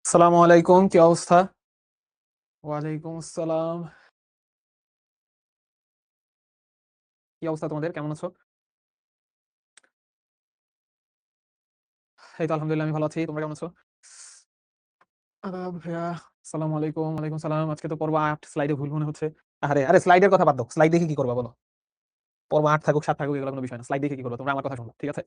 আসসালামু আলাইকুম, কি অবস্থা? ওয়ালাইকুম আসসালাম। কি অবস্থা তোমাদের? কেমন আছো? এই তো আলহামদুলিল্লাহ আমি ভালো আছি। তোমরা কেমন আছো? ভাইয়া আসসালামু আলাইকুম। ওয়ালাইকুম সালাম। আজকে তো পর্ব ৮ স্লাইডে ভুল মনে হচ্ছে। আরে স্লাইডের কথা বাদ দাও। স্লাইড দেখে কি করবা বলো? পর্ব ৮ থাকুক ৭ থাকুক এগুলো কোনো বিষয় না। স্লাইড দেখে কি করবা? তোমরা আমার কথা শোনো। ঠিক আছে?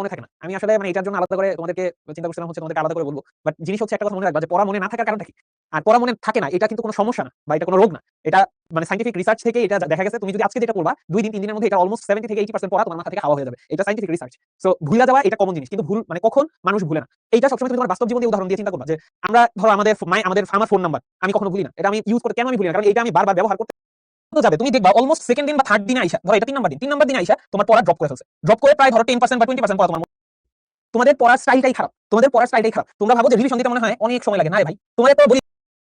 মনে থাকে না। আমি আসলে মানে এটার জন্য আলাদা করে তোমাদেরকে চিন্তা করছিলাম হচ্ছে তোমাদেরকে আলাদা করে বলব। বাট জিনিস হচ্ছে একটা কথা মনে রাখবা যে পড়া মনে না থাকার কারণটা কি? আর পড়া মনে থাকে না এটা কিন্তু কোনো সমস্যা না বা এটা কোনো রোগ না। এটা মানে সায়েন্টিফিক রিসার্চ থেকে এটা দেখা গেছে তুমি যদি আজকে যেটা পড়বা ২ দিন ৩ দিনের মধ্যে এটা অলমোস্ট 70 থেকে 80% পড়া তোমার মাথা থেকে হাওয়া হয়ে যাবে। এটা সায়েন্টিফিক রিসার্চ। সো ভুলে যাওয়া এটা কমন জিনিস। কিন্তু ভুল মানে কখন মানুষ ভুলে না। এইটা সবসময় তুমি তোমার বাস্তব জীবন দিয়ে উদাহরণ দিয়ে চিন্তা করবা যে আমরা ধরো আমার ফোন নাম্বার আমি কখনো ভুলি না। এটা আমি ইউজ করতে কেন আমি ভুলি না? কারণ এটা আমি বারবার ব্যবহার করতে যাবে তুমি দেখবা অলমোস্ট সেকেন্ড দিন বা থার্ড দিনে আইসা ধরো এটা ৩ নাম্বার দিন। ৩ নাম্বার দিনে আইসা তোমার পড়া ড্রপ করে ফেলছে। ড্রপ করে প্রায় ধরো 10% বা 20% পড়া তোমার তোমাদের পড়ার স্টাইলটাই খারাপ। তোমাদের পড়ার স্টাইলটাই খারাপ। তোমরা ভাবো যে রিভিশন দিতে মনে হয় অনেক সময় লাগে। না রে ভাই। তোমাদের তো বলি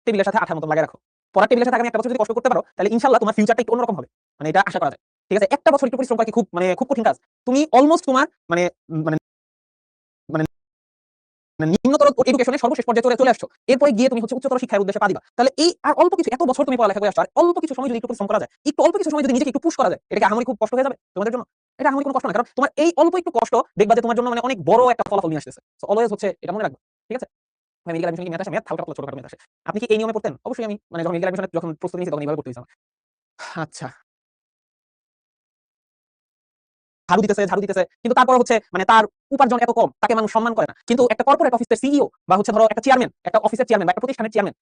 টেবিলের সাথে আঠার মতো লাগিয়ে রাখো। পড়ার টেবিলের সাথে আগামী ১ বছর যদি কষ্ট করতে পারো তাহলে ইনশাআল্লাহ তোমার ফিউচারটা একটু অন্যরকম হবে। মানে এটা আশা করা যায়। ঠিক আছে? একটা বছর একটু পরিশ্রম করা কি খুব কঠিন কাজ। তুমি অলমোস্ট তোমার মানে মানে মানে নিম্নতর এডুকেশনের সর্বশেষ পর্যায়ে চলে আসছো। এরপরে গিয়ে তুমি হচ্ছে উচ্চতর শিক্ষার উদ্দেশ্যে পা দিবা। তাহলে এই আর অল্প কিছু এত বছর তুমি পড়ালেখা করে আসছো। আর অল্প কিছু সময় যদি একটু পরিশ্রম করা যায়, একটু অল্প কিছু সময় যদি নিজেকে একটু পুশ করা যায়, এটা কি আহামরি খুব কষ্ট হয়ে যাবে তোমাদের জন্য? এটা আহামরি কোনো কষ্ট না। কারণ তোমার এই অল্প একটু কষ্ট দেখবা যে তোমার জন্য মানে অনেক বড় একটা ফলাফল নিয়ে আসতেছে। সো অলওয়েজ হচ্ছে এটা মনে রাখবা। ঠিক আছে? মেডিকেল অ্যাডমিশন কি ম্যাথ আসে? ম্যাথ হালকা পাতলা ছোটখাটো ম্যাথ আসে। আপনি কি এই নিয়মে পড়তেন? অবশ্যই আমি মানে যখন মেডিকেল অ্যাডমিশনে যখন প্রস্তুতি নিয়েছি তখন এইভাবে পড়তে হইছে আমার। আচ্ছা। ঝাড়ু দিতেছে। কিন্তু তারপর হচ্ছে মানে তার উপার্জন এত কম, তাকে মানুষ সম্মান করে না। কিন্তু একটা কর্পোরেট অফিসের সিইও বা হচ্ছে ধরো একটা চেয়ারম্যান, একটা অফিসের চেয়ারম্যান বা একটা প্রতিষ্ঠানের চেয়ারম্যান,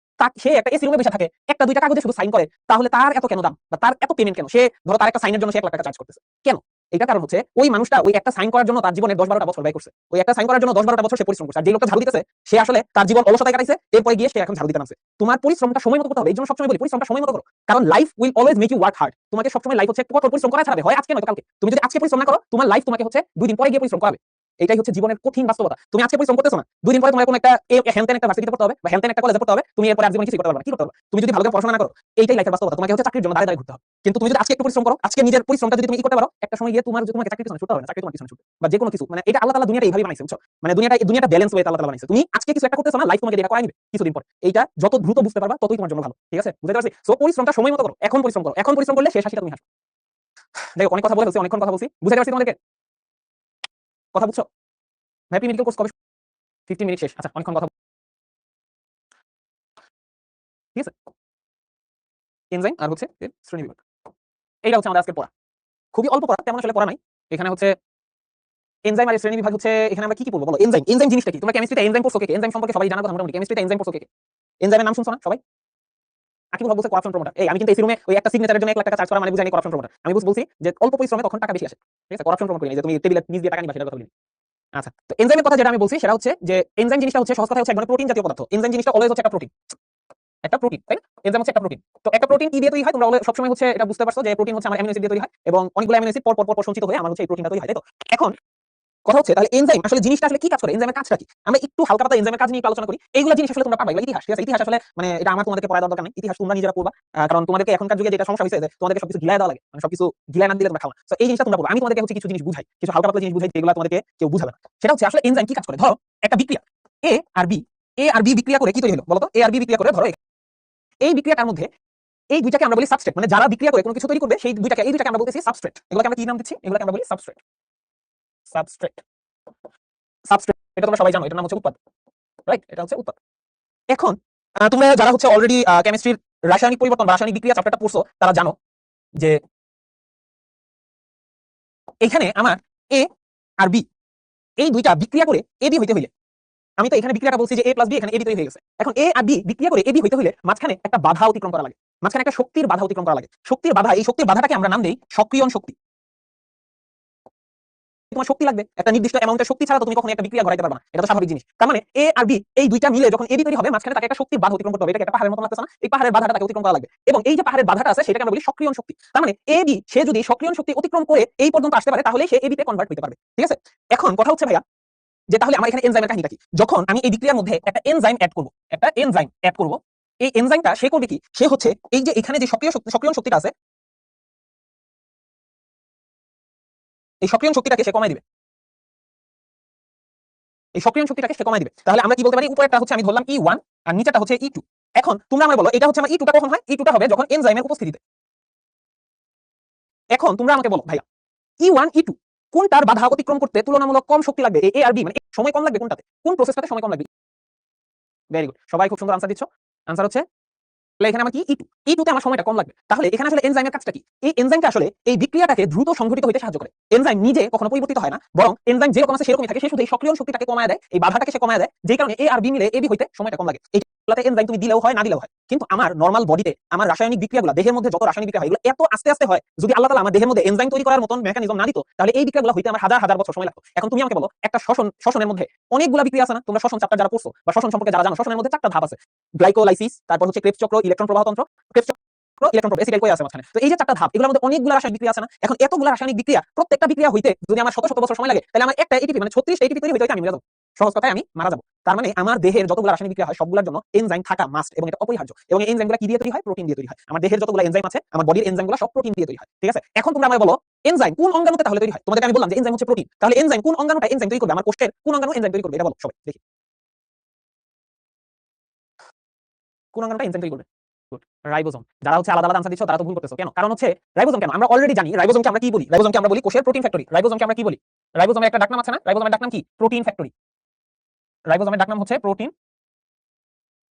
সে একটা এসি রুমে বসে থাকে, একটা দুইটা কাগজে শুধু সাইন করে। তাহলে তার এত কেন দাম? বা তার এত পেমেন্ট কেন? সে ধরো তার একটা সাইনের জন্য সে ১ লাখ টাকা চার্জ করতেছে। কেন? এটার কারণ হচ্ছে ওই মানুষটা ওই একটা সাইন করার জন্য তার জীবনের ১০-১২টা বছর ব্যয় করছে। ওই একটা সাইন করার জন্য ১০-১২টা বছর সে পরিশ্রম করছে। আর যে লোকটা ঝাড়ু দিতেছে সে আসলে তার জীবন অলসতায় কাটাইছে, এরপরে গিয়ে সে এখন ঝাড়ু দিতে নামছে। তোমার পরিশ্রমটা সময় মতো করতে হবে। এইজন্য সবসময় বলি পরিশ্রমটা সময় মতো করো। কারণ life will always make you work hard. তোমাকে সবসময় লাইফ হচ্ছে কঠোর পরিশ্রম করা ছাড়াবে। হয় আজকে নয়তো কালকে। তুমি যদি আজকে পরিশ্রম না করো, তোমার লাইফ তোমাকে হচ্ছে ২ দিন পরে গিয়ে পরিশ্রম করাবে। এটাই হচ্ছে জীবনের কঠিন বাস্তবতা। তুমি আজকে পরিশ্রম করতেছো না। ২ দিন পরে তোমার কোনো একটা হ্যানত্যান একটা ভার্সিটিতে পড়তে হবে বা হ্যানত্যান একটা কলেজে পড়তে হবে। তুমি এরপরে আর জীবনে কিছুই করতে পারবে না। কি করতে হবে? তুমি যদি ভালো করে পড়াশোনা না করো, এইটাই লাইফের বাস্তবতা। তোমাকে হচ্ছে চাকরির জন্য দাঁড়িয়ে ঘুরতে হবে। কিন্তু তুমি যদি আজকে একটু পরিশ্রম করো, আজকে নিজের পরিশ্রমটা যদি তুমি করতে পারো, একটা সময় গিয়ে তোমাকে চাকরির পিছনে ছুটতে হবে না। চাকরি তোমার পিছনে ছুটবে। বা যেকোনো কিছু মানে এটা আল্লাহ তাআলা দুনিয়াটা এইভাবে বানাইছে, বুঝছো? মানে দুনিয়াটা ব্যালেন্স ওয়েতে আল্লাহ তাআলা বানাইছে। তুমি আজকে কিছু একটা করতেছো না, লাইফ তোমাকে এটা করাই নিবে কিছুদিন পর। এইটা যত দ্রুত বুঝতে পারবা ততই তোমার জন্য ভালো। ঠিক আছে? বুঝতে পারছি? সো পরিশ্রমটা সময় মতো করো। এখন পরিশ্রম করো। এখন পরিশ্রম করলে শেষ হাসিটা তুমি হাসবে। দেখো অনেক কথা বলে ফেলছি, অনেকক্ষণ কথা বলছি। বুঝাতে পারছি তোমাদেরকে? কথা বুঝছো? ভাই প্রি মেডিকেল কোর্স কবে? 15 মিনিট শেষ। আচ্ছা অনেকক্ষণ কথা ঠিক আছে? এনজাইম আর হচ্ছে এর শ্রেণীবিভাগ। এইটা হচ্ছে আমাদের আজকের পড়া। খুবই অল্প পড়া, তেমন আসলে পড়া নাই। এখানে হচ্ছে এনজাইম আর শ্রেণীবিভাগ হচ্ছে এখানে আমরা কি পড়বো বলো? এনজাইম জিনিসটা কি? তোমরা কেমিস্ট্রিতে এনজাইম পড়ছো কে? এনজাইম সম্পর্কে সবাই জানার কথা মোটামুটি। কেমিস্ট্রিতে এনজাইম পড়ছো কে? এনজাইমের নাম শুনছো না সবাই? আকিবুল হক বলছে করাপশন প্রমোটার। এই আমি কিন্তু এসি রুমে ওই একটা সিগনেচারের জন্য ১ লাখ টাকা চার্জ করা মানে বুঝাই করাপশন প্রমোটার। আমি বলছি যে অল্প পরিশ্রমে তখন টাকা বেশি আসে। ঠিক আছে? করাপশন প্রমোট করি না যে তুমি টেবিলে নিচ দিয়ে টাকা নিবা সেটার কথা বলিনি। আচ্ছা। তো এনজাইমের কথা যেটা আমি বলছি সেটা হচ্ছে যে এনজাইম জিনিসটা হচ্ছে সহজ কথা হচ্ছে এক ধরনের প্রোটিন জাতীয় পদার্থ। এনজাইম জিনিসটা অলওয়েজ হচ্ছে একটা প্রোটিন। একটা প্রোটিন, তাই না? এনজাইম হচ্ছে একটা প্রোটিন। তো একটা প্রোটিন কি দিয়ে তৈরি হয়? তোমরা সবসময় হচ্ছে এটা বুঝতে পারছো যে প্রোটিন হচ্ছে আমার অ্যামিনো এসিড দিয়ে তৈরি হয় এবং অনেকগুলো অ্যামিনো এসিড পর সঞ্চিত হয়ে আমার হচ্ছে এই প্রোটিনটা তৈরি হয়, তাই তো? এখন কথা হচ্ছে তাহলে এনজাইম আসলে জিনিসটা আসলে কি কাজ করে? এনজাইমের কাজটা কি? আমরা একটু হালকা পাতলা এনজাইমের কাজ নিয়ে একটু আলোচনা করি। এইগুলা জিনিস আসলে তোমরা পারবা। এগুলা ইতিহাস, ঠিক আছে? ইতিহাস আসলে মানে এটা আমার তোমাদেরকে পড়ায় দেওয়ার দরকার নেই। ইতিহাস তোমরা নিজেরা পড়বা। কারণ তোমাদেরকে এখনকার যুগে যেটা সমস্যা হইছে যে তোমাদেরকে সবকিছু গিলায় দেওয়া লাগে। মানে সবকিছু গিলায় না দিলে তোমরা খাও না। সো এই জিনিসটা তোমরা পড়বা। আমি তোমাদেরকে হচ্ছে কিছু জিনিস বুঝাই। কিছু হালকা পাতলা জিনিস বুঝাই যেগুলা তোমাদেরকে কেউ বুঝাবে না। সেটা হচ্ছে আসলে এনজাইম কি কাজ করে? ধরো একটা বিক্রিয়া এ আর বি, এ আর বি বিক্রিয়া করে কি তৈরি হলো? বলো তো? এ আর বি বিক্রিয়া করে ধরো এই বিক্রিয়াটার মধ্যে এই দুইটাকে আমরা বলি সাবস্ট্রেট। মানে যারা বিক্রিয়া করে কোনো কিছু তৈরি করবে সেই দুইটাকে এই দুইটাকে আমরা বলতেছি সাবস্ট্রেট। এগুলোকে আমরা কি নাম দিচ্ছি? এগুলোকে আমরা বলি সাবস্ট্রেট। সাবস্ট্রেট। সাবস্ট্রেট এটা তোমরা সবাই জানো। এটার নাম হচ্ছে উৎপাদ। রাইট? এটা হচ্ছে উৎপাদ। এখন তোমরা যারা হচ্ছে অলরেডি কেমিস্ট্রির রাসায়নিক পরিবর্তন বা রাসায়নিক বিক্রিয়া চ্যাপ্টারটা পড়ছো তারা জানো যে এখানে আমার এ আর বি এই দুইটা বিক্রিয়া করে এ বি হইতে হইলে আমি তো এখানে বিক্রিয়াটা বলছি যে এ প্লাস বি এখানে এ বি তৈরি হয়ে গেছে। এখন এ আর বি বিক্রিয়া করে এ বি হইতে হইলে মাঝখানে একটা বাধা অতিক্রম করা লাগে। মাঝখানে একটা শক্তির বাধা অতিক্রম করা লাগে। শক্তির বাধা, এই শক্তির বাধাটাকে আমরা নাম দেই সক্রিয়ণ শক্তি। তোমার শক্তি লাগবে, একটা নির্দিষ্ট অ্যামাউন্টের শক্তি ছাড়া তো তুমি কখনো একটা বিক্রিয়া ঘটাইতে পারবে না। এটা তো স্বাভাবিক জিনিস। তার মানে এ আর বি এই দুইটা মিলে যখন এ বি তৈরি হবে মাঝখানে তাকে একটা শক্তির বাধা অতিক্রম করতে হবে। এটাকে একটা পাহাড়ের মতো লাগতেছে না? এই পাহাড়ের বাধাটা তাকে অতিক্রম করা লাগবে। এবং এই যে পাহাড়ের বাধাটা আছে সেটাকে আমরা বলি সক্রিয়ণ শক্তি। তার মানে এ বি সে যদি সক্রিয়ণ শক্তি অতিক্রম করে এই পর্যন্ত আসতে পারে তাহলে সে এ বি তে কনভার্ট হতে পারবে। ঠিক আছে? এখন কথা হচ্ছে ভাইয়া যে তাহলে আমার এখানে এনজাইমের কাহিনীটা কি? যখন আমি এই বিক্রিয়ার মধ্যে একটা এনজাইম এড করব, এই এনজাইমটা সে করবে কি? সে হচ্ছে এই যে এখানে যে সক্রিয়ণ শক্তিটা আছে, এই সক্রিয়ণ শক্তিটাকে সে কমায় দিবে। এই সক্রিয়ণ শক্তিটাকে সে কমায় দিবে। তাহলে আমরা কি বলতে পারি, উপরেরটা হচ্ছে আমি ধরলাম E1 আর নিচেরটা হচ্ছে E2। এখন তোমরা আমাকে বলো এটা হচ্ছে আমার E2টা কখন হয়? E2টা হবে যখন এনজাইমের উপস্থিতিতে। এখন তোমরা আমাকে বলো ভাইয়া E1 E2 কোনটার বাধা অতিক্রম করতে তুলনামূলক কম শক্তি লাগবে? এ আর বি মানে সময় কম লাগবে কোনটাতে? কোন প্রসেসটাতে সময় কম লাগবে? ভেরি গুড, সবাই খুব সুন্দর আনসার দিচ্ছ। আনসার হচ্ছে তাহলে এখানে আমার কি E2 তে আমার সময়টা কম লাগবে। তাহলে এখানে আসলে এনজাইমের কাজটা কি? এই এনজাইমটা আসলে এই বিক্রিয়াটাকে দ্রুত সংঘটিত হতে সাহায্য করে। এনজাইম নিজে কখনো পরিবর্তিত হয় না, বরং এনজাইম যেরকম আছে সেরকমই থাকে, সে শুধু এই সক্রিয়ণ শক্তিটাকে কমায় দেয়, এই বাধাটাকে সে কমায় দেয়, যেই কারণে এ আর বি মিলে এবি হইতে সময়টা কম লাগে। এইগুলাতে এনজাইম তুমি দিলেও হয় না দিলেও হয়। কিন্তু আমার নরমাল বডিতে আমার রাসায়নিক বিক্রিয়াগুলো, দেহের মধ্যে যত রাসায়নিক বিক্রিয়া হয় এগুলো এত আস্তে আস্তে হয়, যদি আল্লাহ তাআলা আমার দেহের মধ্যে এনজাইম তৈরি করার মতন মেকানিজম না দিত, তাহলে এই বিক্রিয়াগুলো হইতে আমার হাজার হাজার বছর সময় লাগতো। এখন তুমি আমাকে বলো একটা শ্বসনের মধ্যে অনেকগুলা বিক্রিয়া আছে না? তোমরা শ্বসন চ্যাপ্টার যারা পড়ছো বা শ্বসন সম্পর্কে যারা জানো, শ্বসনের মধ্যে 4টা ধাপ আছে। গ্লাইকোলাইসিস, তারপর হচ্ছে ক্রেবস চক্র, ইলেকট্রন প্রবাহতন্ত্র, ক্রেবস ইলেকট্রন প্রোব, এসিটাইল কই আছে মাঝখানে। তো এই যে 4টা ধাপ, এগুলোর মধ্যে অনেকগুলো রাসায়নিক বিক্রিয়া আছে না? এখন এতগুলো রাসায়নিক বিক্রিয়া, প্রত্যেকটা বিক্রিয়া হইতে যদি আমার শত শত বছর সময় লাগে, তাহলে আমার একটা এটিপি মানে 36টা এটিপি তৈরি হইতে আমি মরে যাব। সহজ কথায় আমি মারা যাব। তার মানে আমার দেহের যতগুলো রাসায়নিক বিক্রিয়া হয় সবগুলোর জন্য এনজাইম থাকা মাস্ট এবং এটা অপরিহার্য। এবং এই এনজাইমগুলো কি দিয়ে তৈরি হয়? প্রোটিন দিয়ে তৈরি হয়। আমার দেহের যতগুলো এনজাইম আছে, আমার বডির এনজাইমগুলো সব প্রোটিন দিয়ে তৈরি হয়। ঠিক আছে? এখন তোমরা আমায় বলো এনজাইম কোন অঙ্গাণুতে তাহলে তৈরি হয়? তোমাদেরকে আমি বললাম যে এনজাইম হচ্ছে প্রোটিন। তাহলে এনজাইম কোন অঙ্গাণুটা এনজাইম তৈরি করবে? আমার কোষের কোন অঙ্গাণু এনজাইম তৈরি করবে? এটা বলো সবাই দেখি। কোন অঙ্গাণুটা এনজাইম তৈরি করবে? Good, ribosome. যারা হচ্ছে আলাদা আলাদা আনসার দিচ্ছ তারা তো ভুল করতেছো। কেন? কারণ হচ্ছে রাইবোজোম কেন? আমরা অলরেডি জানি রাইবোজোমকে আমরা কি বলি? রাইবোজোমকে আমরা বলি কোষের প্রোটিন ফ্যাক্টরি। রাইবোজোমকে আমরা কি বলি? রাইবোজোমের একটা ডাকনাম আছে না? রাইবোজোমের ডাকনাম কি? Protein factory. রাইবোজোমের ডাকনাম হচ্ছে প্রোটিন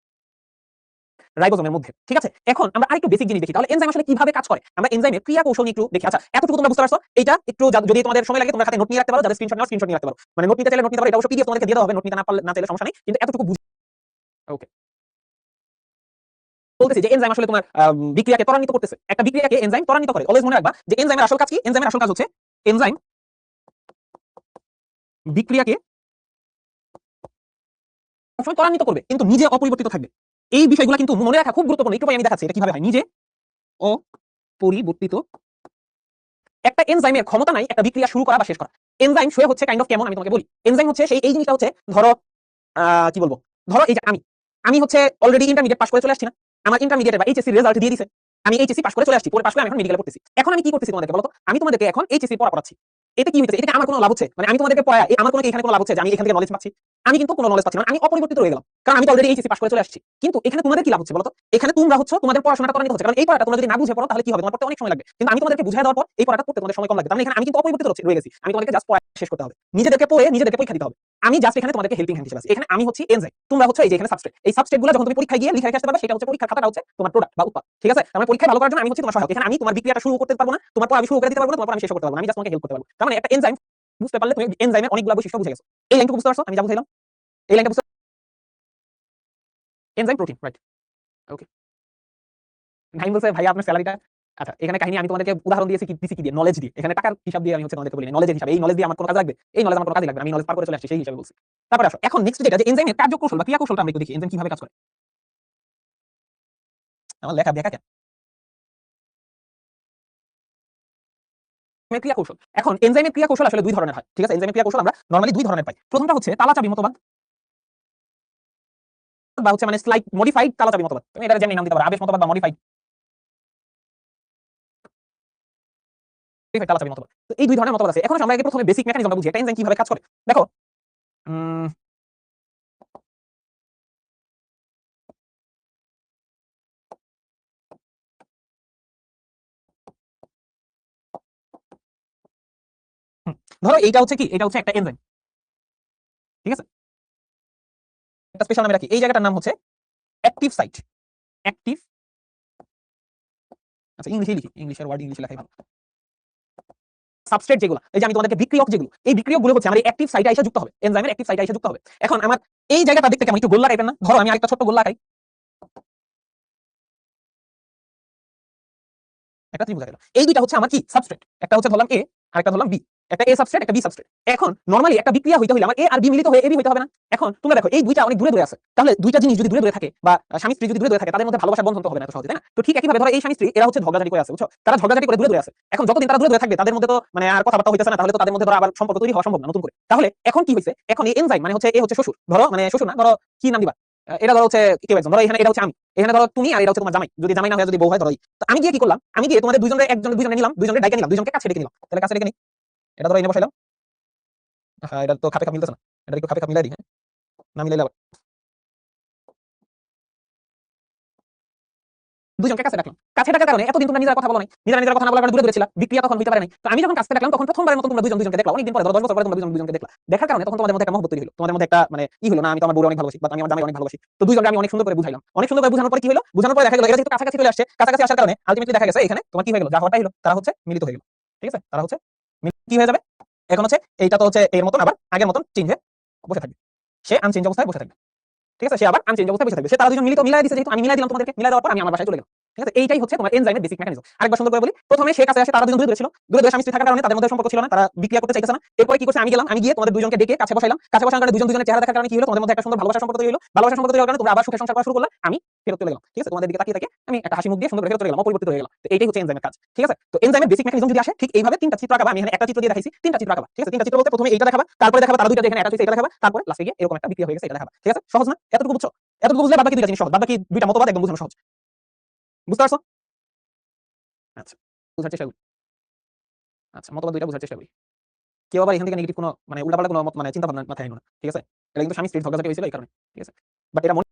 রাইবোজোমের মধ্যে। ঠিক আছে? এখন আমরা আরেকটু বেসিক জিনিস দেখি। তাহলে এনজাইম আসলে কিভাবে কাজ করে? আমরা এনজাইমের ক্রিয়া কৌশল নিয়ে একটু দেখি। আচ্ছা, এতটুকু তোমরা বুঝতে পারছো? এইটা একটু যদি তোমাদের সময় লাগে তোমরা খাতে নোট নিয়ে রাখতে পারো, যাদের স্ক্রিনশট নাও স্ক্রিনশট নিয়ে রাখতে পারো। মানে নোট নিতে চাইলে নোট নিতে পারো, এটা অবশ্য পিডিএফ তোমাদেরকে দিয়ে দেওয়া হবে, নোট নিতে না চাইলে সমস্যা নেই। কিন্তু এতটুকু বলতেছি যে এনজাইম আসলে তোমার বিক্রিয়াকে ত্বরান্বিত করতেছে। একটা বিক্রিয়াকে এনজাইম ত্বরান্বিত করে। অলওয়েজ মনে রাখবা যে এনজাইমের আসল কাজ কি? এনজাইমের আসল কাজ হচ্ছে এনজাইম বিক্রিয়াকে সবসময় ত্বরান্বিত করবে, কিন্তু নিজে অপরিবর্তিত থাকবে। এই বিষয়গুলো কিন্তু মনে রাখা খুব গুরুত্বপূর্ণ। একটু পরে আমি দেখাচ্ছি এটা কিভাবে হয়। নিজে অপরিবর্তিত একটা এনজাইমের ক্ষমতা নাই একটা বিক্রিয়া শুরু করা বা শেষ করা। এনজাইম সে হচ্ছে কাইন্ড অফ কেমন আমি তোমাকে বলি। এনজাইম হচ্ছে সেই এই জিনিসটা হচ্ছে ধরো কি বলবো? ধরো এই যে আমি হচ্ছে অলরেডি ইন্টারমিডিয়েট পাস করে চলে আসছি না? আমার ইন্টারমিডিয়েট বা এইচএসসি রেজাল্ট দিয়ে দিছে। আমি এইচএসসি পাস করে চলে আসছি। পরে পাস করে আমি এখন মেডিকেলে পড়তেছি। এখন আমি কি করতেছি তোমাদেরকে বলো তো? আমি তোমাদেরকে এখন এইচএসসি পড়া পড়াচ্ছি। এতে কি হইছে? এটা আমার কোনো লাভ হচ্ছে? মানে আমি তোমাদেরকে পড়ায় আমার কোনো এখানে কোনো লাভ হচ্ছে যে আমি এখান থেকে নলেজ পাচ্ছি? আমি কিন্তু কোনো নলেজ পাচ্ছি না। আমি অপরিবর্তিত রয়ে গেলাম। কারণ আমি তো অলরেডি এইচএসসি পাস করে চলে আসছি। কিন্তু এখানে তোমাদের কি লাভ হচ্ছে বলো তো? এখানে তোমরা হচ্ছে তোমাদের পড়াশোনাটা ত্বরান্বিত হচ্ছে। কারণ এই পড়াটা তোমরা যদি না বুঝে পড়ো তাহলে কি হবে? তোমার পড়তে অনেক সময় লাগবে। কিন্তু আমি তোমাদেরকে বুঝায় দেওয়ার পর এই পড়াটা পড়তে তোমাদের সময় কম লাগবে। তার মানে এখানে আমি কিন্তু অপরিবর্তিত রয়ে গেছি। আমি তোমাদেরকে জাস্ট পড়া শেষ করতে হবে। নিজেদেরকে পড়ে নিজেদেরকে পরীক্ষা দিতে হবে। আমি জাস্ট এখানে তোমাদেরকে হেল্পিং হ্যান্ড হিসেবে আছি। এখানে আমি হচ্ছি এনজাইম, তোমরা হচ্ছে এই যে এখানে সাবস্ট্রেট। এই সাবস্ট্রেটগুলো যখন তুমি পরীক্ষায় গিয়ে লিখে রেখে আসতে পারবে, সেটা হচ্ছে পরীক্ষার খাতাটা হচ্ছে তোমার প্রোডাক্ট বা উৎপাদ। ঠিক আছে? তার মানে পরীক্ষায় ভালো করার জন্য আমি হচ্ছি তোমার সহায়ক। এখানে আমি তোমার বিক্রিয়াটা শুরু করতে পারবো না, তোমার পর আমি শুরু করে দিতে পারবো না, তোমার পর আমি শেষ করতে পারবো না। আমি জাস্ট তোমাকে হেল্প করতে পারবো। তার মানে একটা এনজাইম বুঝতে পারলে তুমি এনজাইমের অনেকগুলো বৈশিষ্ট্য বুঝে গেছো। এই লাইনটুকু বুঝতে পারছো? আমি যা বুঝাইলাম এই লাইনটা বুঝতে এনজাইম প্রোটিন রাইট। ওকে, নাইম বলছে ভাই আপনার স্যালারিটা। আচ্ছা, এখানে কাহিনী আমি তোমাদেরকে উদাহরণ দিয়েছি কি দিয়ে? নলেজ দিয়ে। এখানে টাকার হিসাব দিয়ে আমি হচ্ছে তোমাদেরকে বলি নলেজের হিসাব। এই নলেজ দিয়ে আমার কোনো কাজে লাগবে? এই নলেজ আমার কোনো কাজে লাগবে না। আমি নলেজ পার করে চলে আসছি সেই হিসাবে বলছি। তারপরে আসো এখন নেক্সট যেটা যে এনজাইমের কার্যকৌশল বা ক্রিয়া কৌশলটা আমরা একটু দেখি। এনজাইম কিভাবে কাজ করে? আমার লেখা দেখা কেন? ক্রিয়া কৌশল। এখন এনজাইমের ক্রিয়া কৌশল আসলে দুই ধরনের হয়। ঠিক আছে? এনজাইমের ক্রিয়া কৌশল আমরা নরমালি দুই ধরনের পাই। প্রথমটা হচ্ছে তালাচাবি মতবাদ বা হচ্ছে মানে স্লাইট মডিফাইড তালাচাবি মতবাদ। তুমি এটা যেমনি নাম দিতে পারো, আবেশ মতবাদ বা মডিফাইড তালাচাবি মতবাদ। তো এই দুই ধরনের মতবাদ আছে। এখন আমরা আগে প্রথমে বেসিক মেকানিজমটা বুঝি একটা এনজাইম কিভাবে কাজ করে। দেখো ধরো এইটা হচ্ছে কি? এটা হচ্ছে একটা এনজাইম। ঠিক আছে? একটা স্পেশাল নামে রাখি। এই জায়গাটার নাম হচ্ছে অ্যাক্টিভ সাইট। অ্যাক্টিভ, আচ্ছা ইংলিশে লিখি। ইংলিশের ওয়ার্ড ইংলিশে লেখাই ভালো। সাবস্ট্রেট যেগুলো, এই যে আমি তোমাদেরকে বিক্রিয়ক যেগুলো, এই বিক্রিয়কগুলো হচ্ছে আমার এই অ্যাক্টিভ সাইটে এসে যুক্ত হবে। এনজাইমের অ্যাক্টিভ সাইটে এসে যুক্ত হবে। এখন আমার এই জায়গাটা দেখতে কেমন? একটু গোল্লা টাইপের না? ধরো আমি আরেকটা ছোট্ট গোল্লা আঁকাই। একটা ত্রিভুজ আঁকাইলাম। এই দুইটা হচ্ছে আমার কি? সাবস্ট্রেট। একটা হচ্ছে ধরলাম এ আর একটা ধরলাম বি। একটা এ সাবস্ট্রেট, একটা বি সাবস্ট্রেট। এখন নরমালি একটা বিক্রিয়া হইতে হলে আমার এ আর বি মিলিত হয়ে এবি হইতে হবে না? এখন তোমরা দেখো এই দুইটা অনেক দূরে দূরে আছে। তাহলে দুইটা জিনিস যদি দূরে দূরে থাকে বা স্বামী স্ত্রী যদি দূরে দূরে থাকে, তাদের মধ্যে ভালোবাসার বন্ধন তো হবে না এত সহজে, তাই না? তো ঠিক একইভাবে ধরো এই স্বামী স্ত্রী এরা হচ্ছে ঝগড়াঝাটি করে আছে, বুঝছো? তারা ঝগড়াঝাটি করে দূরে দূরে আছে। এখন যতদিন তারা দূরে দূরে থাকবে তাদের মধ্যে তো মানে আর কথাবার্তা হইতেছে না, তাহলে তো তাদের মধ্যে ধরো আবার সম্পর্ক তৈরি হওয়া সম্ভব না নতুন করে। তাহলে এখন কি হইছে? এখন এই এনজাইম মানে হচ্ছে এ হচ্ছে শ্বশুর, ধরো মানে শ্বশুর না, ধরো কি নাম দিবা? এটা ধরো হচ্ছে কেউ একজন, ধরো এখানে এটা হচ্ছে আমি, এখানে ধরো তুমি, আর এটা হচ্ছে তোমার জামাই। যদি জামাই না হয় যদি বউ হয় ধরো। তো আমি গিয়ে কি করলাম? আমি গিয়ে তোমাদের দুইজনের দুইজনে নিলাম, দুইজনের ডাইকা নিলাম, দুইজনকে কাছে ডেকে নিলাম। তাহলে কাছে ডেকে নি, এটা ধরো এনে বসাইলাম। হ্যাঁ, এটা তো খাপে খাপ মিলতেছে না। এটা একটু খাপে খাপ মিলাই দিই, হ্যাঁ, না মিলাইলে আবার দুজনকে কাছে রাখলাম। কাছে রাখার কারণে এতদিন তোমরা নিজেরা কথা বলো নাই, নিজেরা কথা না বলার কারণে দূরে দূরে ছিলা, বিক্রিয়া তখন হইতে পারে নাই। তো আমি যখন কাছে রাখলাম তখন প্রথমবারের মতো তোমরা দুজনকে দেখলা, অনেকদিন পরে, ধরো 10 বছর পরে তোমরা দুজনকে দেখলা। দেখার কারণে তখন তোমাদের মধ্যে একটা মহব্বত তৈরি হলো, তোমাদের মধ্যে একটা মানে হলো না, আমি তো আমার বউরে অনেক ভালোবাসি বা আমি আমার জামাই অনেক ভালোবাসি। তো দুজনকে আমি অনেক সুন্দর করে বুঝাইলাম, অনেক সুন্দর করে বুঝানোর পরে কি হলো, বুঝানোর পরে দেখা গেল এরা যেহেতু কাছাকাছি চলে আসছে, কাছাকাছি আসার কারণে আলটিমেটলি দেখা গেছে এখানে তোমার কি হয়ে গেল, যা হওয়াটাই হলো, তারা হচ্ছে মিলিত হয়ে গেল। ঠিক আছে, তারা হচ্ছে কি হয়ে যাবে, এখন হচ্ছে এইটা তো হচ্ছে এর মতন আবার আগের মতন চেঞ্জ হয়ে বসে থাকবে, সে আনচেঞ্জ অবস্থায় বসে থাকবে। ঠিক আছে, সে আবার আনচেঞ্জ অবস্থায় বসে থাকবে, সে তারা দুজন মিলিত মিলাই দিয়েছে, যেহেতু আমি মিলাই দিলাম তোমাদেরকে, মিলাই দেওয়ার পর আমি আমার বাসায় চলে গেলাম। ঠিক আছে, এইটাই হচ্ছে তোমার এনজাইমের বেসিক মেকানিজম। আরেকবার সুন্দর করে বলি, প্রথমে সে কাছে আসে, তারা দুজন দূরে দূরে ছিল, দূরে দূরে স্বামী স্ত্রী থাকার কারণে তাদের মধ্যে সম্পর্ক ছিল না, তারা বিক্রিয়া করতে চাইতেছে না। এরপরে কি করছে, আমি গেলাম, আমি গিয়ে তোমাদের দুজনকে ডেকে কাছে বসাইলাম, কাছে বসানোর কারণে দুজন দুজনের চেহারা দেখার কারণে কি হলো, তোমাদের মধ্যে একটা সুন্দর ভালোবাসার সম্পর্ক তৈরি হলো, ভালোবাসার সম্পর্ক তৈরি হওয়ার কারণে তোমরা আবার সুখে সংসার করা শুরু করলে, আমি ফেরত চলে গেলাম। ঠিক আছে, তোমাদের দিকে তাকিয়ে তাকিয়ে আমি একটা হাসি মুখ দিয়ে সুন্দর করে ফেরত চলে গেলাম, অপরিবর্তিত হয়ে গেলাম। তো এইটাই হচ্ছে এনজাইমের কাজ। ঠিক আছে, তো এনজাইমের বেসিক মেকানিজম যদি আসে ঠিক এইভাবে তিনটা চিত্র আঁকাবা, আমি এখানে একটা চিত্র দিয়ে দেখাইছি, তিনটা চিত্র আঁকাবা। ঠিক আছে, তিনটা চিত্র বলতে প্রথমে এইটা দেখাবা, তারপরে দেখাবা তারা দুইটা যেখানে অ্যাটাচ হইছে এটা দেখাবা, তারপরে লাস্টে গিয়ে এরকম একটা বিক্রিয়া হয়ে গেছে এটা দেখাবা। ঠিক আছে, সহজ না? এতটুকু বুঝছো? এতটুকু বুঝলে বাকি দুইটা জিনিস সহজ, বাকি দুইটা মতবাদ একদম বুঝানো সহজ। বুঝতে পারছো? আচ্ছা, বুঝার চেষ্টা করি। আচ্ছা, মতবাদ দুইটা বুঝার চেষ্টা করি। কেউ আবার এখান থেকে নেগেটিভ কোনো মানে উল্টাপাল্টা কোনো মানে চিন্তা ভাবনা মাথায় আনো না। ঠিক আছে, এটা কিন্তু স্বামী স্ত্রীর ঝগড়াঝাটি হয়েছিল এই কারণে। ঠিক আছে, বাট এটা মনে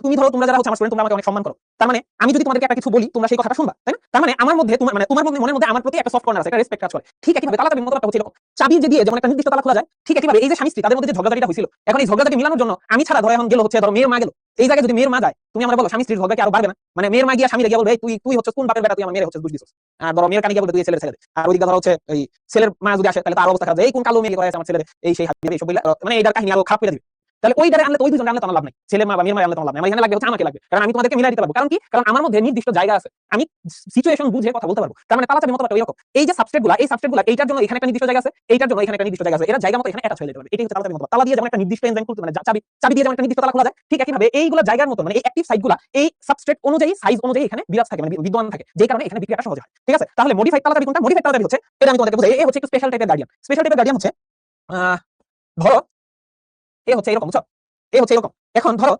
তুমি ধরো তোমরা যারা হচ্ছে আমার স্টুডেন্ট, তোমরা আমাকে অনেক সম্মান করো, তার মানে আমি যদি তোমাদেরকে একটা কিছু বলি তোমরা সেই কথাটা শুনবা, তাই না? তার মানে আমার মধ্যে তোমার মধ্যে মনের মধ্যে আমার প্রতি একটা সফট কর্নার আছে, একটা রেসপেক্ট কাজ করে। ঠিক একইভাবে তালা চাবির মতবাদটা হচ্ছে এরকম, চাবি যে দিয়ে যেমন একটা নির্দিষ্ট তালা খোলা যায়, ঠিক একইভাবে এই যে স্বামী স্ত্রী তাদের মধ্যে যে ঝগড়াঝাটিটা হয়েছিল, এখন এই ঝগড়াঝাটি মিলানোর জন্য আমি ছাড়া ধরো এখন গেল হচ্ছে ধরো মেয়ের মা গেল, এই জায়গায় যদি মেয়ের মা যায়, তুমি আমার বলো স্বামী স্ত্রীর ঝগড়া কি আরো বাড়বে না? মানে মেয়ের মা গিয়া স্বামীরে গিয়ে বলবে তুই তুই হচ্ছে কোন বাপের বেটা, তুই আমার মেয়ের হচ্ছে দোষ দিছিস। আর ধরো মেয়ের কানে গিয়ে বলবে তুই ছেলের ছেলে, আর ওইদিকে ধরো হচ্ছে এই ছেলের মা যদি আসে তাহলে তার অবস্থা খারাপ, এই কোন কালো মেয়ে করে আছে আমার ছেলের, এই সেই হাত দিয়ে এইসব বলে মানে এইটার কাহিনী আরো খারাপ করে দিবে। তাহলে ওই দ্বারা আনলে তো ওই দুজন আনলে তো আমার লাভ নাই, ছেলে মা বা মেয়ের মা আনলে তো আমার লাভ নাই, আমার এখানে লাগবে হচ্ছে আমাকে লাগবে, কারণ আমি তোমাদেরকে মিলাই দিতে পারবো। কারণ কি, কারণ আমার মধ্যে নির্দিষ্ট জায়গা আছে, আমি সিচুয়েশন বুঝে কথা বলতে পারবো। তার মানে তালাচাবি মতবাদটা এরকম, এই যে সাবস্ট্রেটগুলো, এই সাবস্ট্রেটগুলো এইটার জন্য এখানে একটা নির্দিষ্ট জায়গা আছে, এইটার জন্য এখানে একটা নির্দিষ্ট জায়গা আছে, এরা জায়গা মতো এখানে অ্যাটাচ হয়ে যেতে পারবে। এটাই হচ্ছে তালাচাবি মতবাদ। তালা দিয়ে যেমন একটা নির্দিষ্ট এনজাইম খুলতে মানে চাবি চাবি দিয়ে যেমন একটা নির্দিষ্ট তালা খোলা যায়, ঠিক একইভাবে এইগুলো জায়গার মতো মানে এই অ্যাক্টিভ সাইটগুলো এই সাবস্ট্রেট অনুযায়ী সাইজ অনুযায়ী এখানে বিরাজ থাকে, মানে বিদ্যমান থাকে, যে কারণে এখানে বিক্রিয়াটা সহজ হয়। ঠিক আছে, তাহলে মডিফাইড তালাচাবি কোনটা? মডিফাইড তালাচাবি হচ্ছে, এটা আমি তোমাদেরকে বুঝাই, এই হচ্ছে একটু স্পেশাল টাইপের গার্ডিয়ান। স্পেশাল টাইপের গার্ডিয়ান হচ্ছে ধরো এ হচ্ছে এরকম, বুঝছো, এ হচ্ছে এরকম। এখন ধরো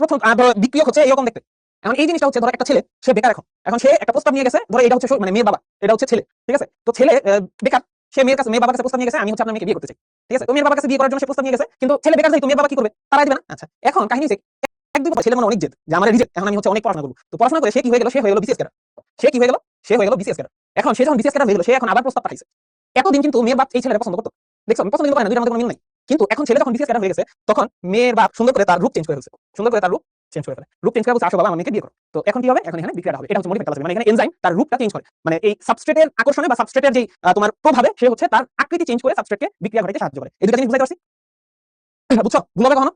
প্রথম ধরো বিক্রিয়ক হচ্ছে এরকম দেখতে। এখন এই জিনিসটা হচ্ছে ধরো একটা ছেলে, সে বেকার, এখন সে একটা প্রস্তাব নিয়ে গেছে, ধরো এটা হচ্ছে মানে মেয়ের বাবা, এটা হচ্ছে ছেলে। ঠিক আছে, তো ছেলে বেকার, সে মেয়ের কাছে, মেয়ের বাবার কাছে প্রস্তাব নিয়ে গেছে, আমি হচ্ছে আপনার মেয়েকে বিয়ে করতে চাই। ঠিক আছে, তো মেয়ের বাবার কাছে বিয়ে করার জন্য সে প্রস্তাব নিয়ে গেছে, কিন্তু ছেলে বেকার, যেহেতু মেয়ের বাবা কি করবে, তারা দিবে না। আচ্ছা, এখন কাহিনী হচ্ছে এক দুই বছর ছেলে মনে অনেক জেদ যে আমার রিজেক্ট, এখন আমি হচ্ছে অনেক পড়াশোনা করবো। তো পড়াশোনা করে সে কি হয়ে গেল, সে হয়ে গেল বিসিএস ক্যাডার। সে কি হয়ে গেল, সে হয়ে গেল বিসিএস ক্যাডার। এখন সে যখন বিসিএস ক্যাডার হয়ে গেল, সে এখন আবার প্রস্তাব পাঠাইছে। এতদিন কিন্তু মেয়ের বাপ এই ছেলেটা পছন্দ করতো, দেখছো, আমি পছন্দ কিন্তু করে না, দুইটার মধ্যে কোনো মিল নাই। কিন্তু এখন ছেলে যখন বিসিএস ক্যাডার হয়ে গেছে, তখন মেয়ের বাপ সুন্দর করে তার রূপ চেঞ্জ করে ফেলছে, সুন্দর করে তার রূপ চেঞ্জ করে ফেলে, রূপ চেঞ্জ করে বলছে আসো বাবা আমার মেয়েকে বিয়ে করো। তো এখন কি হবে, এখন এখানে বিক্রিয়া হবে, এটা হচ্ছে মডিফাইড তালাচাবি, মানে এখানে এনজাইম তার রূপটা চেঞ্জ করে, মানে এই সাবস্ট্রেটের আকর্ষণে বা সাবস্ট্রেটের যে তোমার প্রভাবে সে হচ্ছে তার আকৃতি চেঞ্জ করে সাবস্ট্রেটকে বিক্রিয়া ঘটাতে সাহায্য করে। এই দুটো জিনিস বুঝাইতে পারছি? বুঝছো, ভুল হবে কখনো?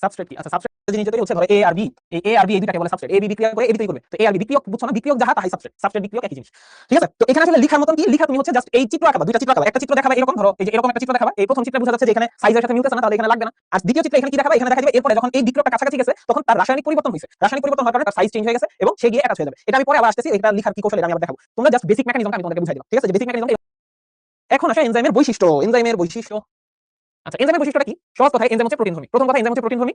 সাবস্ট্রেট কি? আচ্ছা, সাবস্ট্রেট জিনিস যেটা হচ্ছে ধরো এ আর বি, এই এ আর বি এই দুটাকে বলে সাবস্ট্রেট। এ বি বিক্রিয়া করে এ বি তৈরি করবে, তো এ আর বি বিক্রিয়ক, বুঝছো না? বিক্রিয়ক যাহা তাহাই সাবস্ট্রেট, সাবস্ট্রেট বিক্রিয়ক একই জিনিস। ঠিক আছে, তো এখানে আসলে লেখার মতন কি, লেখা তুমি হচ্ছে জাস্ট এই চিত্র আঁকাবা, দুইটা চিত্র আঁকাবা, একটা চিত্র দেখাবা এরকম, ধরো এই যে এরকম একটা চিত্র দেখাবা, এই প্রথম চিত্রে বোঝা যাচ্ছে যে এখানে সাইজের সাথে মিলতেছে না, তাহলে এখানে লাগবে না। আর দ্বিতীয় চিত্রে এখানে কি দেখাবা, এখানে দেখা যাবে এরপরে যখন এই বিক্রিয়কটা কাছাকাছি গেছে তখন তার রাসায়নিক পরিবর্তন হয়েছে, রাসায়নিক পরিবর্তন হওয়ার কারণে তার সাইজ চেঞ্জ হয়ে গেছে এবং সে গিয়ে অ্যাটাচ হয়ে যাবে। এটা আমি পরে আবার আসতেছি, এটা লেখার কি কৌশল এটা আমি আবার দেখাবো। তোমরা জাস্ট বেসিক মেকানিজমটা আমি তোমাদেরকে বুঝাই দিলাম। ঠিক আছে, যে বেসিক মেকানিজমটা। এখন আসে এনজাইমের বৈশিষ্ট্য, এনজাইমের বৈশিষ্ট্য। আচ্ছা, এনজাইমের বৈশিষ্ট্যটা কি? সহজ কথায় এনজাইম হচ্ছে প্রোটিনধর্মী। প্রথম কথা, এনজাইম হচ্ছে প্রোটিনধর্মী